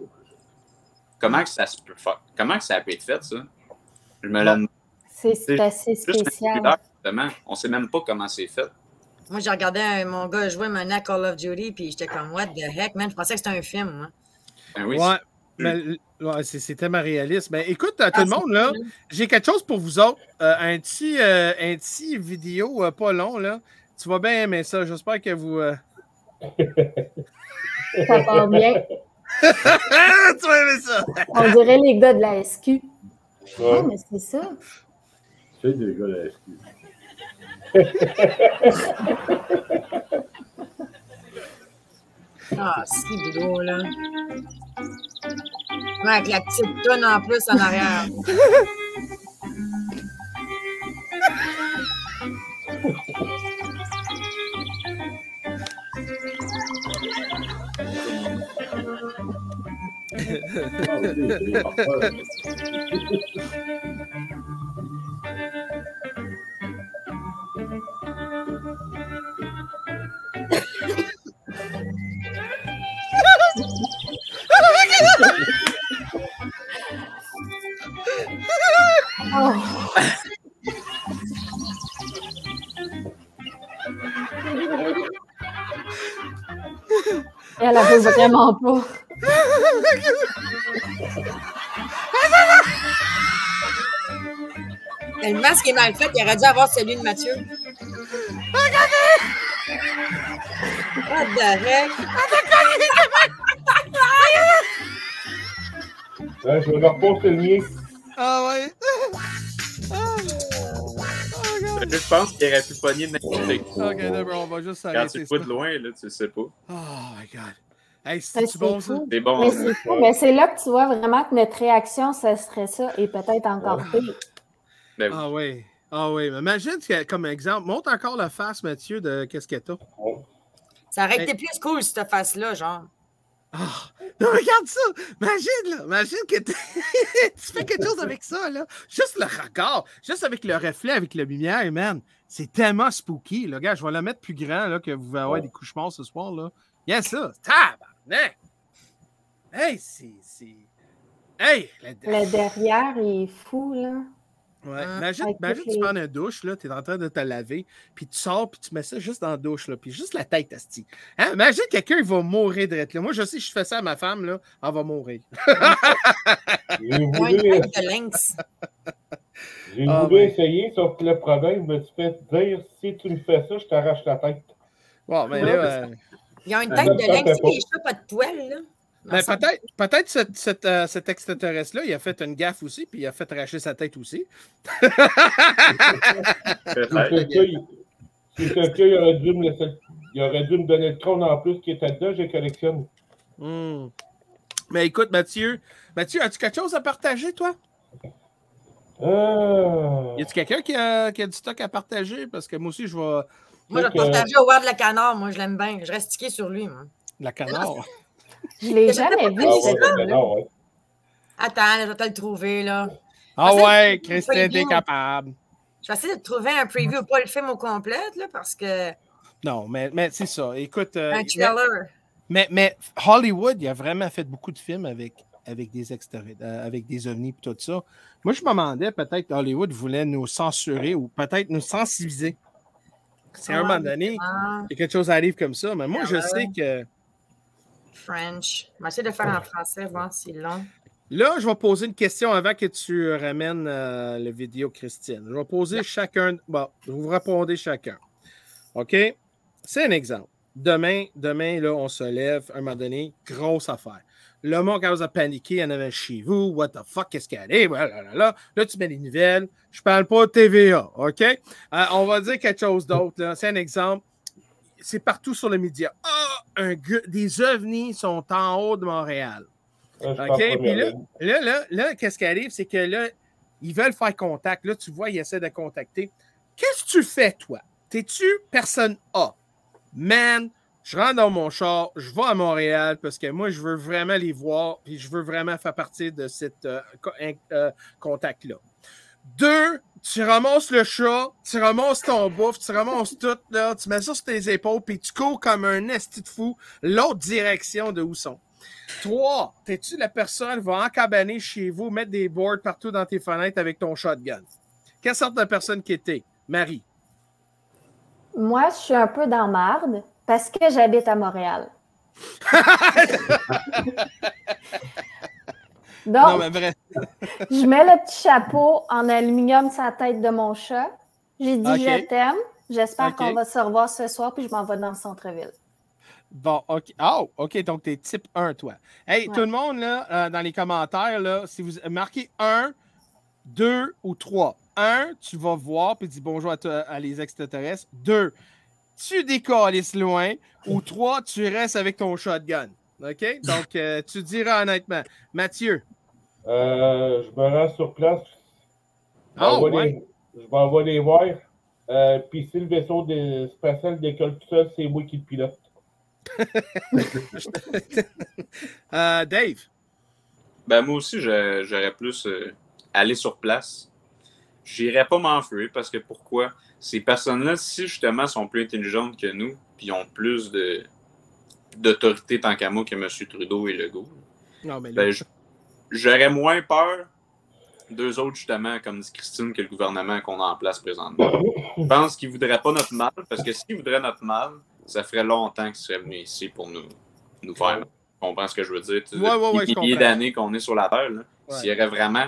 Comment que ça se peut faire? Comment que ça a pu être fait, ça? Je me demande. C'est assez spécial. On sait même pas comment c'est fait. Moi, j'ai regardé mon gars jouer maintenant à Call of Duty, puis j'étais comme, what the heck, man? Je pensais que c'était un film, moi. Ben oui, ouais, c'est tellement réaliste. Mais écoute, tout le monde, là, j'ai quelque chose pour vous autres. Un petit vidéo pas long, là. Tu vas bien aimer ça. J'espère que vous... Ça part bien. Tu vas aimer ça. On dirait les gars de la SQ. Ouais. Oh, mais c'est ça. C'est des gars de la SQ. Ah, c'est beau, là. Ouais, avec la petite tonne en plus en arrière. Elle veut vraiment pas. Le masque est mal fait, il aurait dû avoir celui de Mathieu. What the heck? Ouais, je vais leur poster le mien. Ah ouais. Je pense qu'il aurait pu pogner n'importe quoi. Ok, d'accord, on va juste Quand s'arrêter tu ça. le fous de loin, là, tu le sais pas. Oh my God. Hey, C'est c'est bon, ça? fou. C'est bon. Mais c'est fou. Mais c'est là que tu vois vraiment que notre réaction, ça serait ça, et peut-être encore pire. Ben oui. Ah oui. Ah oui. Mais imagine, comme exemple, montre encore la face, Mathieu, de qu'est-ce que t'as. Ça aurait été plus cool, cette face-là, genre. Ah! Non, regarde ça! Imagine, là! Imagine que tu fais quelque chose avec ça, là! Juste le regard, juste avec le reflet, avec la lumière, man! C'est tellement spooky, là. Gars, je vais la mettre plus grand, là, que vous allez avoir des cauchemars ce soir, là. Regarde ça! Tabarnak! Hey, c'est... Hey! Le derrière, il est fou, là. Ouais. Imagine tu prends une douche, là, tu es en train de te laver, puis tu sors, puis tu mets ça juste dans la douche, là, puis juste la tête, asti. Hein? Imagine quelqu'un, il va mourir de là. Moi, je sais, si je fais ça à ma femme, là, elle va mourir. J'ai voulu essayer, sauf que le problème, je me suis fait dire, si tu me fais ça, je t'arrache la tête. Bon, mais là... Ils ont une tête de lynx, les chats, pas de poils, là. Ben, peut-être cet extraterrestre-là, il a fait une gaffe aussi, puis il a fait arracher sa tête aussi. C'est ça, il aurait dû me donner le trône en plus qui était dedans, j'ai collectionné. Mais écoute, Mathieu, as-tu quelque chose à partager, toi? Y a-tu quelqu'un qui a du stock à partager? Parce que moi aussi, je vais... Moi, je vais partager au Ward de la Canard. Moi, je l'aime bien. Je reste tiqué sur lui, moi. La Canard? Je l'ai jamais vu, Attends, je vais te le trouver, là. Ah ouais, Christine, t'es capable. Je vais essayer de trouver un preview, pas le film au complet, là, parce que... Non, mais c'est ça. Écoute... un trailer. Mais Hollywood, il a vraiment fait beaucoup de films avec des avec des ovnis et tout ça. Moi, je me demandais, peut-être Hollywood voulait nous censurer ou peut-être nous sensibiliser. C'est à un moment donné, il y a quelque chose arrive comme ça. Mais moi, je sais que... French. Je vais essayer de faire en français, voir si c'est long. Là, je vais poser une question avant que tu ramènes la vidéo, Christine. Je vais poser chacun... Bon, vous répondez chacun. OK? C'est un exemple. Demain, là, on se lève, à un moment donné, grosse affaire. Le monde commence à paniquer, il y en avait chez vous, what the fuck, qu'est-ce qu'il y a? Là, tu mets des nouvelles. Je parle pas de TVA, OK? On va dire quelque chose d'autre. Là. C'est un exemple. C'est partout sur les médias. Des ovnis sont en haut de Montréal. OK? Puis là, qu'est-ce qui arrive? C'est que là, ils veulent faire contact. Là, tu vois, ils essaient de contacter. Qu'est-ce que tu fais, toi? T'es-tu personne A? Man, je rentre dans mon char, je vais à Montréal parce que moi, je veux vraiment les voir et je veux vraiment faire partie de cet contact-là. 2, tu ramasses le chat, tu ramasses ton bouffe, tu ramasses tout, là, tu mets ça sur tes épaules puis tu cours comme un esti de fou l'autre direction de où sont. 3, t'es-tu la personne qui va encabaner chez vous, mettre des boards partout dans tes fenêtres avec ton shotgun? Quelle sorte de personne qui était? Marie? Moi, je suis un peu dans marde parce que j'habite à Montréal. Donc, non, mais vrai. Je mets le petit chapeau en aluminium sur la tête de mon chat. J'ai dit je t'aime. J'espère qu'on va se revoir ce soir, puis je m'en vais dans le centre-ville. Bon, OK. Oh, OK, donc t'es type 1, toi. Hey, tout le monde, là, dans les commentaires, là, si vous marquez 1, 2 ou 3. 1, tu vas voir puis dis bonjour à les extraterrestres. 2, tu décalisses loin. Ou 3, tu restes avec ton shotgun. OK? Donc, tu diras honnêtement. Mathieu? Je me rends sur place. Je m'envoie les voir. Puis si le vaisseau spatial décolle tout seul, c'est moi qui le pilote. Dave? Ben, moi aussi, j'aurais plus aller sur place. J'irais pas m'enfuir parce que pourquoi? Ces personnes-là, si justement sont plus intelligentes que nous, puis ont plus d'autorité tant qu'à moi que M. Trudeau et Legault, non, mais ben, j'aurais moins peur d'eux autres, justement, comme dit Christine, que le gouvernement qu'on a en place présentement. Je pense qu'ils ne voudraient pas notre mal, parce que s'ils voudraient notre mal, ça ferait longtemps qu'ils seraient venus ici pour nous nous faire. Tu comprends ce que je veux dire? Ouais, les milliers d'années qu'on est sur la Terre, là, s'il y aurait vraiment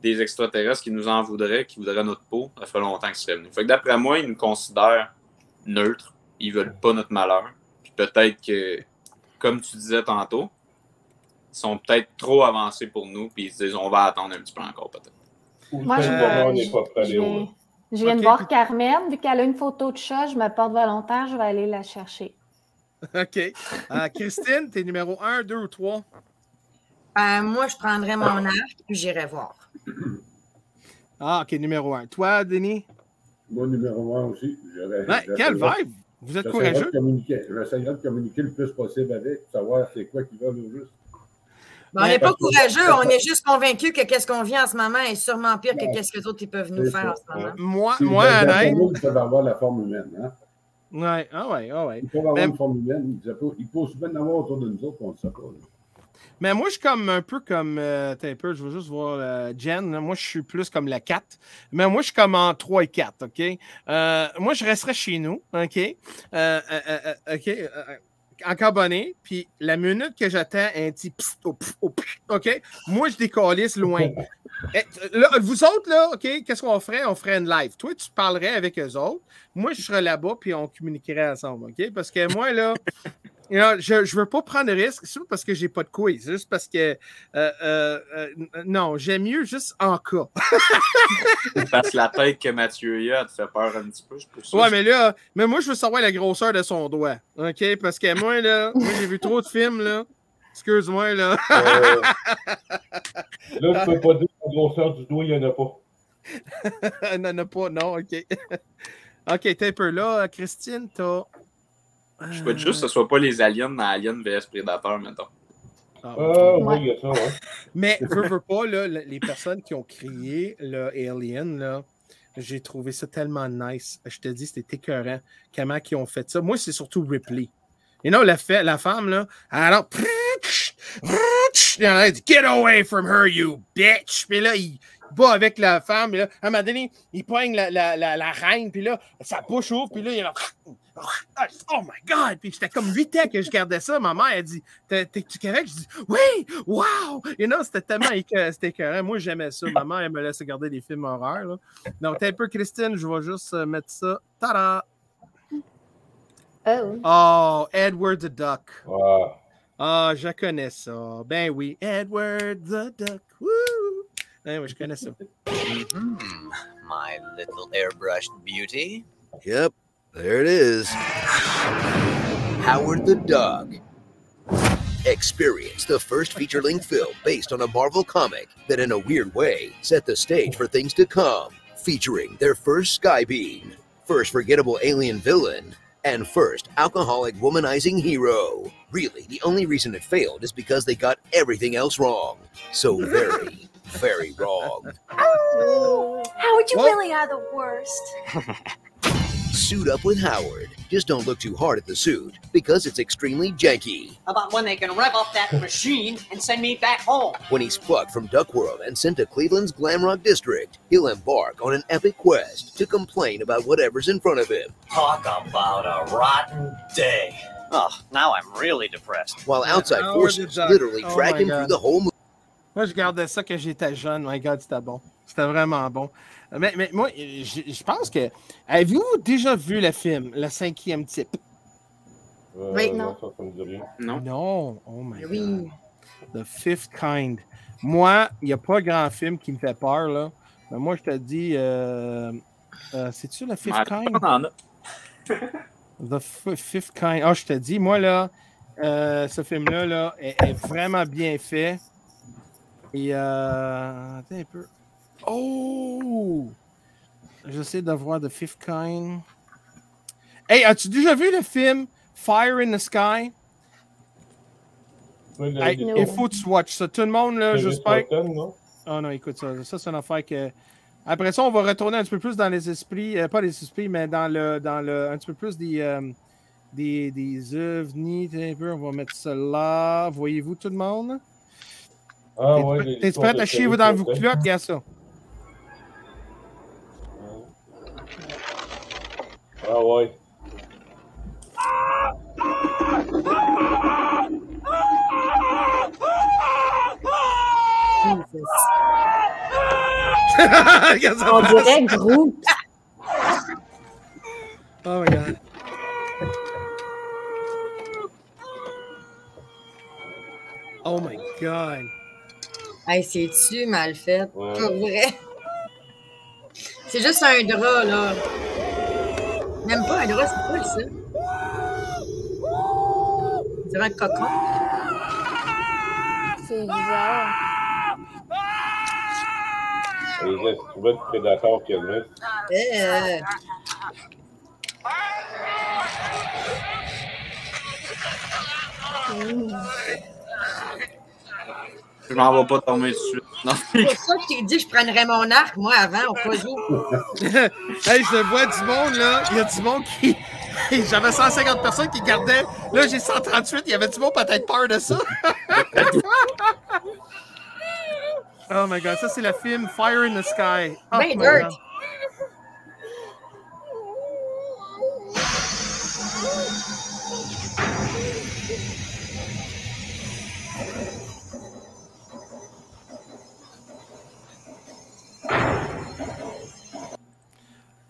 des extraterrestres qui nous en voudraient, qui voudraient notre peau, ça ferait longtemps qu'ils seraient venus. Fait que d'après moi, ils nous considèrent neutres. Ils veulent pas notre malheur. Puis peut-être que, comme tu disais tantôt, ils sont peut-être trop avancés pour nous, puis ils se disent on va attendre un petit peu encore, peut-être. Moi, je viens de voir Carmen. Vu qu'elle a une photo de chat, je me porte volontaire, je vais aller la chercher. OK. Christine, t'es numéro 1, 2 ou 3? Moi, je prendrais mon arc, puis j'irai voir. Ah, OK, numéro 1. Toi, Denis? Moi, numéro 1 aussi. Quel vibe! Vous êtes courageux? J'essaierai de communiquer le plus possible avec, pour savoir c'est quoi qu'ils veulent au juste. On n'est pas courageux, on est juste convaincus que qu'est-ce qu'on vit en ce moment est sûrement pire que qu'est-ce que les autres ils peuvent nous faire en ce moment. Moi, honnête. Ils peuvent avoir la forme humaine, hein? Ouais. Ils peuvent avoir une forme humaine. Ils peuvent souvent en avoir autour de nous autres, on ne le sait pas. Là. Mais moi, je suis comme un peu comme. Je veux juste voir Jen. Là. Moi, je suis plus comme la 4. Mais moi, je suis comme en 3 et 4. OK? Moi, je resterais chez nous. OK? En carbonné, puis la minute que j'attends un petit OK? Moi, je décalisse loin. Là, vous autres, là, OK, qu'est-ce qu'on ferait? On ferait une live. Toi, tu parlerais avec eux autres. Moi, je serais là-bas, puis on communiquerait ensemble, OK? Parce que moi, là, je veux pas prendre de risque. C'est pas parce que j'ai pas de quiz. C'est juste parce que, non, j'aime mieux juste en cas. Parce que la tête que Mathieu a te fait peur un petit peu. Ouais, mais moi, je veux savoir la grosseur de son doigt. OK? Parce que moi, j'ai vu trop de films, là. Excuse-moi, là. Là, tu peux pas dire la grosseur du doigt, il n'y en a pas. Il n'y en a pas, non, OK. OK, t'es un peu là. Christine, t'as... Je peux juste que ce soit pas les aliens dans Alien vs Predator, mettons. Oui, il y a ça, ouais. Mais, veux pas, là, les personnes qui ont créé le Alien, là, j'ai trouvé ça tellement nice. Je te dis, c'était écœurant. Comment ils ont fait ça? Moi, c'est surtout Ripley. Et non, la femme, là, alors, get away from her, you bitch! Puis là, il bat avec la femme, puis là, à un moment donné, il poigne la reine, puis là, sa bouche ouvre, puis là, il est là, oh my God! Puis j'étais comme 8 ans que je gardais ça. Ma mère, elle dit, t'es-tu correct? Je dis, oui! Wow! C'était tellement écœurant. Moi, j'aimais ça. Ma mère, elle me laissait regarder des films horreurs, là. Donc, t'es un peu Christine, je vais juste mettre ça. Tada! Oh, Edward the Duck. Wow. Ah, je connais ça. Ben oui, Edward the Duck. Woo! Oui, je connais ça. My little airbrushed beauty. Yep, there it is. Howard the Duck. Experience the first feature-length film based on a Marvel comic that in a weird way set the stage for things to come, featuring their first Skybeam, first forgettable alien villain, and first alcoholic womanizing hero. Really, the only reason it failed is because they got everything else wrong. So very, very wrong. Oh, Howard, you really are the worst. Suit up with Howard. Just don't look too hard at the suit, because it's extremely janky. How about when they can rev up that machine and send me back home? When he's plucked from Duck World and sent to Cleveland's Glam Rock District, he'll embark on an epic quest to complain about whatever's in front of him. Talk about a rotten day. Oh, now I'm really depressed. While outside forces literally drag him through the whole movie. Moi, je gardais ça quand j'étais jeune. My God, c'était bon. C'était vraiment bon. Mais moi, je pense que... Avez-vous déjà vu le film, Le Cinquième Type? Oui, non. Non. Oh my God. The Fifth Kind. Moi, il n'y a pas grand film qui me fait peur, là. Mais moi, je te dis... c'est-tu le Fifth Kind? The Fifth Kind. Ah, je te dis, moi, là, ce film-là là, est vraiment bien fait. Et... attends un peu. Oh! J'essaie de voir The Fifth Kind. Hey, as-tu déjà vu le film Fire in the Sky? Hey, il faut que tu watches ça. Tout le monde, là, j'espère. Oh non, écoute ça. Ça, c'est une affaire que. Après ça, on va retourner un petit peu plus dans les esprits. Pas les esprits, mais dans le un petit peu plus des ovnis. Un peu. On va mettre ça là. Voyez-vous tout le monde? Ah, ouais, t'es prêt à chier vous dans vos culottes? Regarde ça. Ah ouais. On dirait Groot. Oh my God. Oh my God. Hey, c'est-tu mal fait? Pour vrai. C'est juste un drap, là. Même pas un drap, c'est cool, ça. C'est un cocon. C'est bizarre. Les instruments de prédateurs qu'il y a là. Je m'en vais pas tomber dessus. Non. C'est pour ça que je t'ai dit que je prendrais mon arc, moi, avant, au cas où. Hey, je vois du monde, là. Il y a du monde qui... J'avais 150 personnes qui gardaient. Là, j'ai 138. Il y avait du monde peut-être peur de ça. Oh my God. Ça, c'est le film Fire in the Sky. Oh Ben my dirt. God.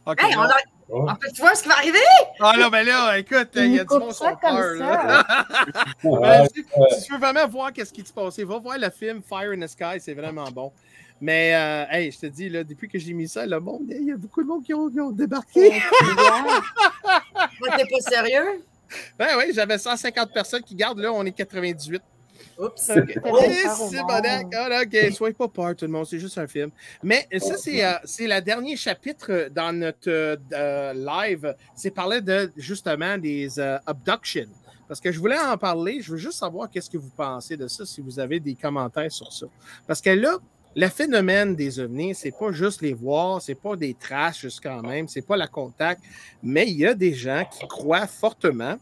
OK. Hey, on peut-tu voir ce qui va arriver? Ah là, ben là, écoute, il y a du monde qui ont peur. Là. Si tu veux vraiment voir qu'est-ce qui se passait, va voir le film Fire in the Sky, c'est vraiment bon. Mais, hey, je te dis, là, depuis que j'ai mis ça, le monde, il y a beaucoup de monde qui ont débarqué. T'es pas sérieux? Ben oui, j'avais 150 personnes qui gardent, là, on est 98. Oups. Okay. C'est bon, OK, soyez pas peur, tout le monde, c'est juste un film. Mais ça, c'est le dernier chapitre dans notre live. C'est parler de, justement, des abductions. Parce que je voulais en parler, je veux juste savoir qu'est-ce que vous pensez de ça, si vous avez des commentaires sur ça. Parce que là, le phénomène des ovnis, c'est pas juste les voir, c'est pas des traces juste quand même, c'est pas la contact, mais il y a des gens qui croient fortement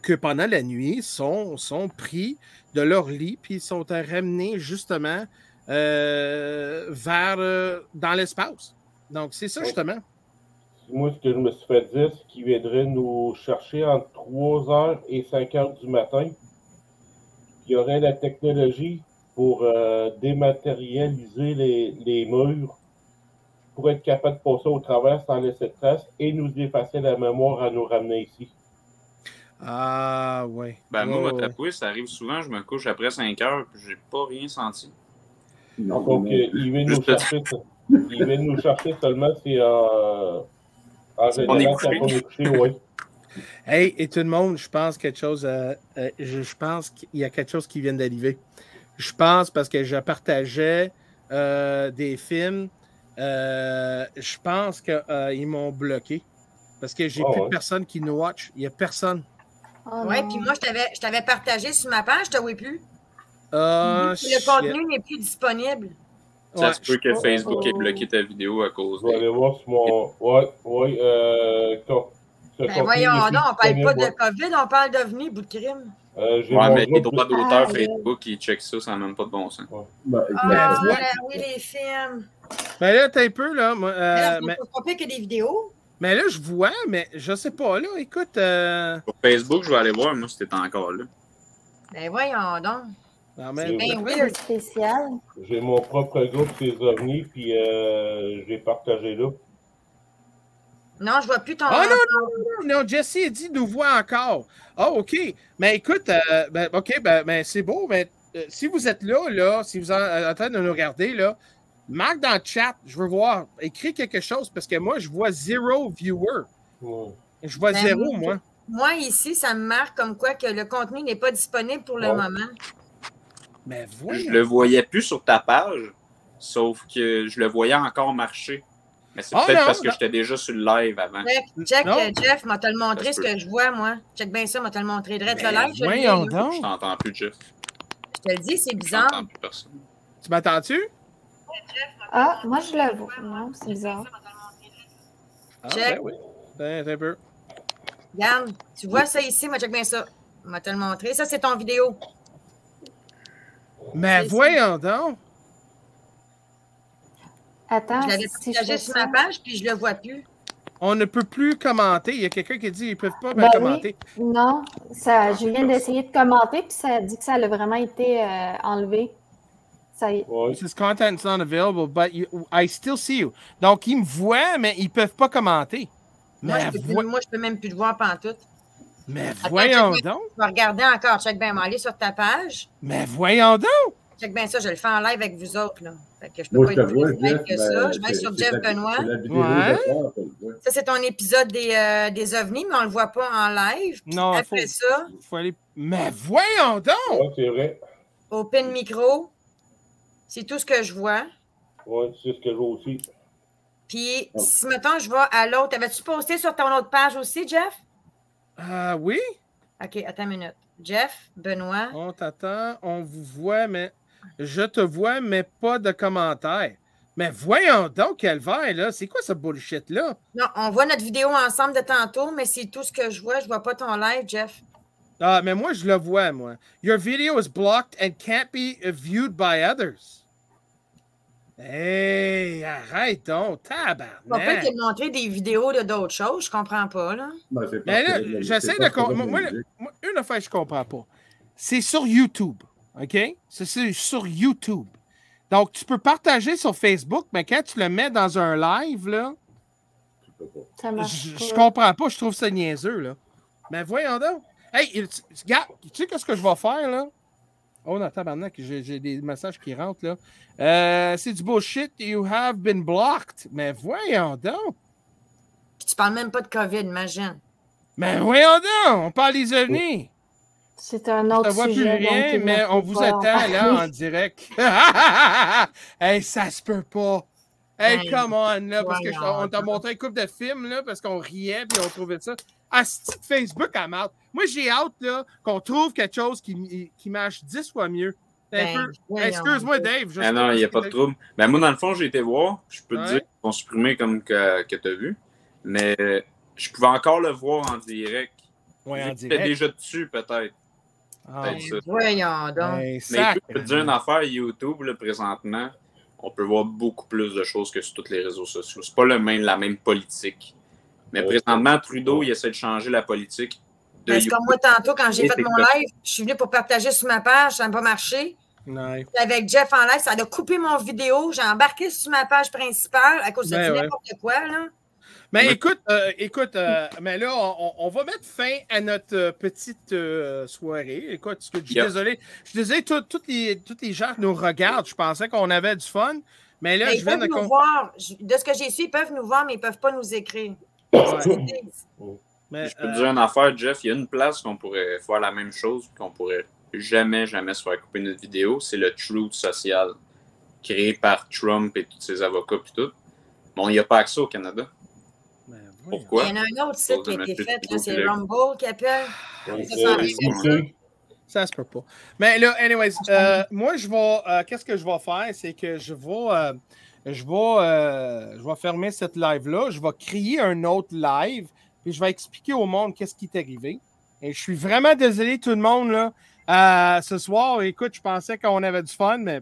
que pendant la nuit, sont pris de leur lit puis sont ramenés justement vers dans l'espace. Donc, c'est ça justement. Moi, ce que je me suis fait dire, c'est qu'ils viendraient nous chercher entre 3h et 5h du matin. Il y aurait la technologie pour dématérialiser les murs, pour être capable de passer au travers sans laisser de traces et nous effacer la mémoire à nous ramener ici. Ah, ouais. Ben, moi, votre appui, ça arrive souvent, je me couche après 5 heures et j'ai pas rien senti. Non, donc, ils viennent nous chercher seulement, c'est on est couché, oui. Hey, et tout le monde, je pense quelque chose, je pense qu'il y a quelque chose qui vient d'arriver. Je pense parce que je partageais des films, je pense qu'ils m'ont bloqué parce que j'ai plus de personne qui nous watch. Il n'y a personne. Oh oui, puis moi, je t'avais partagé sur ma page, je ne te vois plus. Le contenu n'est plus disponible. Ça se peut que Facebook ait bloqué ta vidéo à cause de... Je vais aller voir sur mon... Ben voyons donc, on parle pas de COVID, on parle d'OVNI, bout de crime. Ouais, mais les droits d'auteur Facebook, ils checkent ça, ça n'a même pas de bon sens. Oui, les films. Ben là, t'as un peu, là. C'est pas pire que des vidéos. Mais là, je vois, mais je sais pas, là, écoute... Sur Facebook, je vais aller voir, moi, si t'es encore là. Ben voyons donc. C'est bien weird. Spécial. J'ai mon propre groupe, c'est OVNI, puis j'ai partagé là. Non, je vois plus ton... Ah non, Jesse a dit nous voit encore. Ah, OK. Mais écoute, c'est beau, mais si vous êtes là, si vous êtes en train de nous regarder, là, marque dans le chat, je veux voir, écris quelque chose, parce que moi, je vois 0 viewer. Je vois 0, moi. Moi, ici, ça me marque comme quoi que le contenu n'est pas disponible pour le moment. Mais voyons. Je le voyais plus sur ta page, sauf que je le voyais encore marcher. Mais c'est peut-être parce que j'étais déjà sur le live avant. Check, Jeff, m'a te le montré ce que je vois, moi. Check bien ça, m'a te le montré. Direct le live, je t'entends plus, Jeff. Je te le dis, c'est bizarre. Je t'entends plus personne. Tu m'entends-tu? Ah, moi je le vois. Non, c'est bizarre. Check. Ben oui. Ben, un peu. Regarde, tu vois ça ici, moi check bien ça. M'a te le montré. Ça, c'est ton vidéo. Mais voyons donc. Attends, je l'avais partagé sur ma page, puis je le vois plus. On ne peut plus commenter. Il y a quelqu'un qui dit qu'ils ne peuvent pas commenter. Oui. Non, je viens d'essayer de commenter, puis ça dit que ça a vraiment été enlevé. Ça y est. This content's not available, but I still see you. Donc, ils me voient, mais ils peuvent pas commenter. Moi, je peux même plus te voir pantoute. Mais Attends, voyons check bien, donc. je vais regarder encore. Check bien, aller sur ta page. Mais voyons donc. Check bien ça, je le fais en live avec vous autres. Là. Fait que je peux Moi, pas je être te plus vois, live Jeff, que ça. Je vais aller sur Jeff Benoît. C'est la vidéo de soir, Ça, c'est ton épisode des ovnis, mais on ne le voit pas en live. Puis Non, après ça, faut aller. Mais voyons donc! Oui, c'est vrai. open micro. C'est tout ce que je vois. Oui, c'est ce que je vois aussi. Puis, si mettons, je vais à l'autre. Avais-tu posté sur ton autre page aussi, Jeff? Oui. OK, attends une minute. Jeff, Benoît. On t'attend, on vous voit, mais je te vois, mais pas de commentaires. Mais voyons donc, Calvaire, là. C'est quoi ce bullshit-là? Non, on voit notre vidéo ensemble de tantôt, mais c'est tout ce que je vois. Je vois pas ton live, Jeff. Ah, mais moi, je le vois, moi. Your video is blocked and can't be viewed by others. Hey, arrête donc, tabarnak. On peut te montrer des vidéos de d'autres choses, je comprends pas, là. Mais là, j'essaie de comprendre. Moi, une affaire, je comprends pas. C'est sur YouTube, OK? C'est sur YouTube. Donc, tu peux partager sur Facebook, mais quand tu le mets dans un live, là, ça marche je comprends pas, je trouve ça niaiseux, là. Mais voyons donc. Hey, regarde, tu sais qu'est-ce que je vais faire, là? Oh non, tabarnak, j'ai des messages qui rentrent, là. C'est du bullshit. You have been blocked. Mais voyons donc. Puis tu parles même pas de COVID, imagine. Mais voyons donc, on parle des ovnis. C'est un autre sujet. Je ne vois plus rien, mais on vous attend, là, en direct. Hey, ça se peut pas. Hey, come on, là, parce qu'on t'a montré une couple de films, là, parce qu'on riait, puis on trouvait ça. Ah, c'est Facebook à marre. Moi, j'ai hâte, là, qu'on trouve quelque chose qui marche 10 fois mieux. Excuse-moi, Dave. Non, il n'y a pas de trouble. Ben, moi, dans le fond, j'ai été voir. Je peux te dire qu'ils vont supprimer comme que tu as vu. Mais je pouvais encore le voir en direct. Oui, en direct. J'étais déjà dessus, peut-être. Voyons donc. Mais je peux te dire une affaire, YouTube, là, présentement, on peut voir beaucoup plus de choses que sur tous les réseaux sociaux. C'est pas la même politique. Mais présentement, Trudeau, il essaie de changer la politique. Parce que moi, tantôt, quand j'ai fait mon live, je suis venue pour partager sur ma page, ça n'a pas marché. Ouais. Avec Jeff en live, ça a coupé mon vidéo. J'ai embarqué sur ma page principale à cause de n'importe quoi, là. Mais écoute, mais là, on va mettre fin à notre petite soirée. Écoute, je suis désolé. Je suis désolé, tous les gens qui nous regardent, je pensais qu'on avait du fun. Mais là, mais ils peuvent nous voir. De ce que j'ai su, ils peuvent nous voir, mais ils ne peuvent pas nous écrire. Mais, je peux te dire une affaire, Jeff. Il y a une place qu'on pourrait faire la même chose, qu'on pourrait jamais se faire couper notre vidéo. C'est le Truth Social, créé par Trump et tous ses avocats et tout. Bon, il n'y a pas accès au Canada. Pourquoi? Il y en a un autre site qui a été fait, c'est Rumble qui appelle. Ça se peut pas. Mais là, anyways, moi, je vais. Qu'est-ce que je vais faire? C'est que je vais fermer cette live-là. Je vais créer un autre live. Puis je vais expliquer au monde qu'est-ce qui est arrivé. Et je suis vraiment désolé, tout le monde, là. Ce soir, écoute, je pensais qu'on avait du fun, mais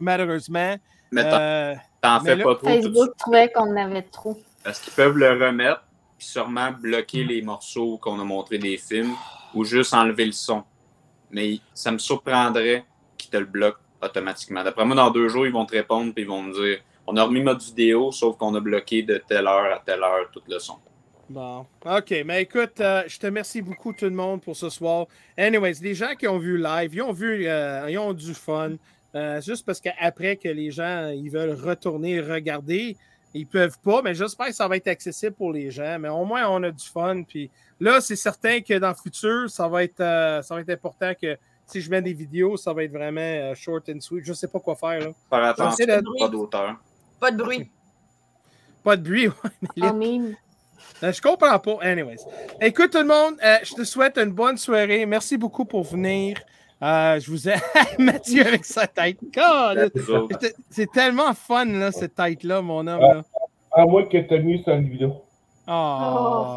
malheureusement. Mais t'en fais pas trop. Facebook trouvait qu'on en avait trop. Parce qu'ils peuvent le remettre, puis sûrement bloquer les morceaux qu'on a montrés des films, ou juste enlever le son. Mais ça me surprendrait qu'ils te le bloquent automatiquement. D'après moi, dans 2 jours, ils vont te répondre, puis ils vont me dire on a remis notre vidéo, sauf qu'on a bloqué de telle heure à telle heure tout le son. Bon, OK. Mais écoute, je te remercie beaucoup tout le monde pour ce soir. Anyways, les gens qui ont vu live, ils ont du fun. Juste parce qu'après que les gens ils veulent retourner regarder, ils peuvent pas, mais j'espère que ça va être accessible pour les gens. Mais au moins, on a du fun. Puis là, c'est certain que dans le futur, ça va être important que si je mets des vidéos, ça va être vraiment short and sweet. Je ne sais pas quoi faire. Là. Faire attention, pas d'auteur. Pas de bruit. Pas de bruit, oui. Je comprends pas. Anyways. Écoute tout le monde, je te souhaite une bonne soirée. Merci beaucoup pour venir. Je vous aime. Mathieu avec sa tête. C'est tellement fun, là, cette tête-là, mon homme. Là. À moins que tu aies mis sur une vidéo. Oh.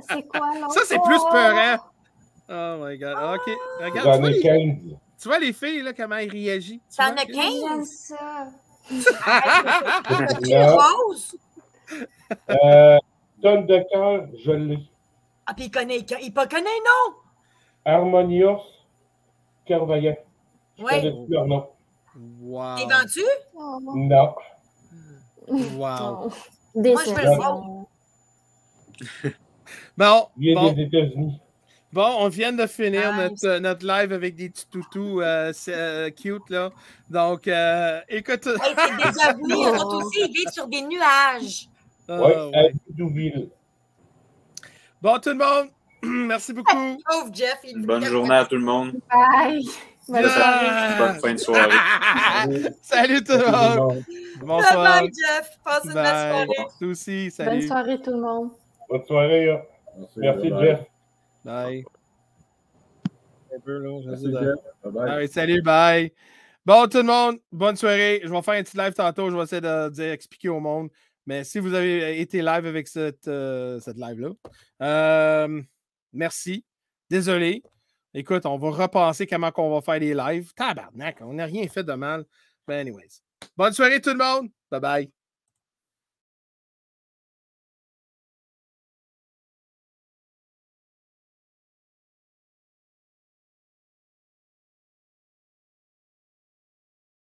C'est quoi, là? Ça, c'est plus peurant. Oh my God. OK. Regarde, J'en ai 15. Tu vois les filles, là, comment elles réagissent? T'en as 15? Ça. As-tu une rose? Tonne de cœur, je l'ai. Ah, puis il connaît, non? Harmonious Carvaillant. Je Ouais. connais leur nom. Wow. T'es vendu? Non. Wow. Moi, je veux le voir. Bon, Il est bon. des États-Unis. Bon, on vient de finir Nice. notre live avec des petits toutous cute, là. Donc, écoute... Hey, c'est déjà vu. Eux autres aussi, ils vivent sur des nuages. Oui, à ouais. Douville. Bon, tout le monde, merci beaucoup. Pauvre Jeff. Il Bonne journée à tout le monde. Bye. Bonne soirée. Bonne fin de soirée. Salut tout le monde. Bonsoir. Bye, Jeff. Passe une belle soirée. Toi aussi, salut. Bonne soirée tout le monde. Bonne soirée. Hein. Merci, Jeff. Bye. Un peu, là, Merci, Jeff. Bye-bye. All right, salut, bye. Bon, tout le monde, bonne soirée. Je vais faire un petit live tantôt. Je vais essayer expliquer au monde. Mais si vous avez été live avec cette live-là, merci. Désolé. Écoute, on va repenser comment on va faire les lives. Tabarnak, on n'a rien fait de mal. Ben anyways. Bonne soirée tout le monde. Bye-bye.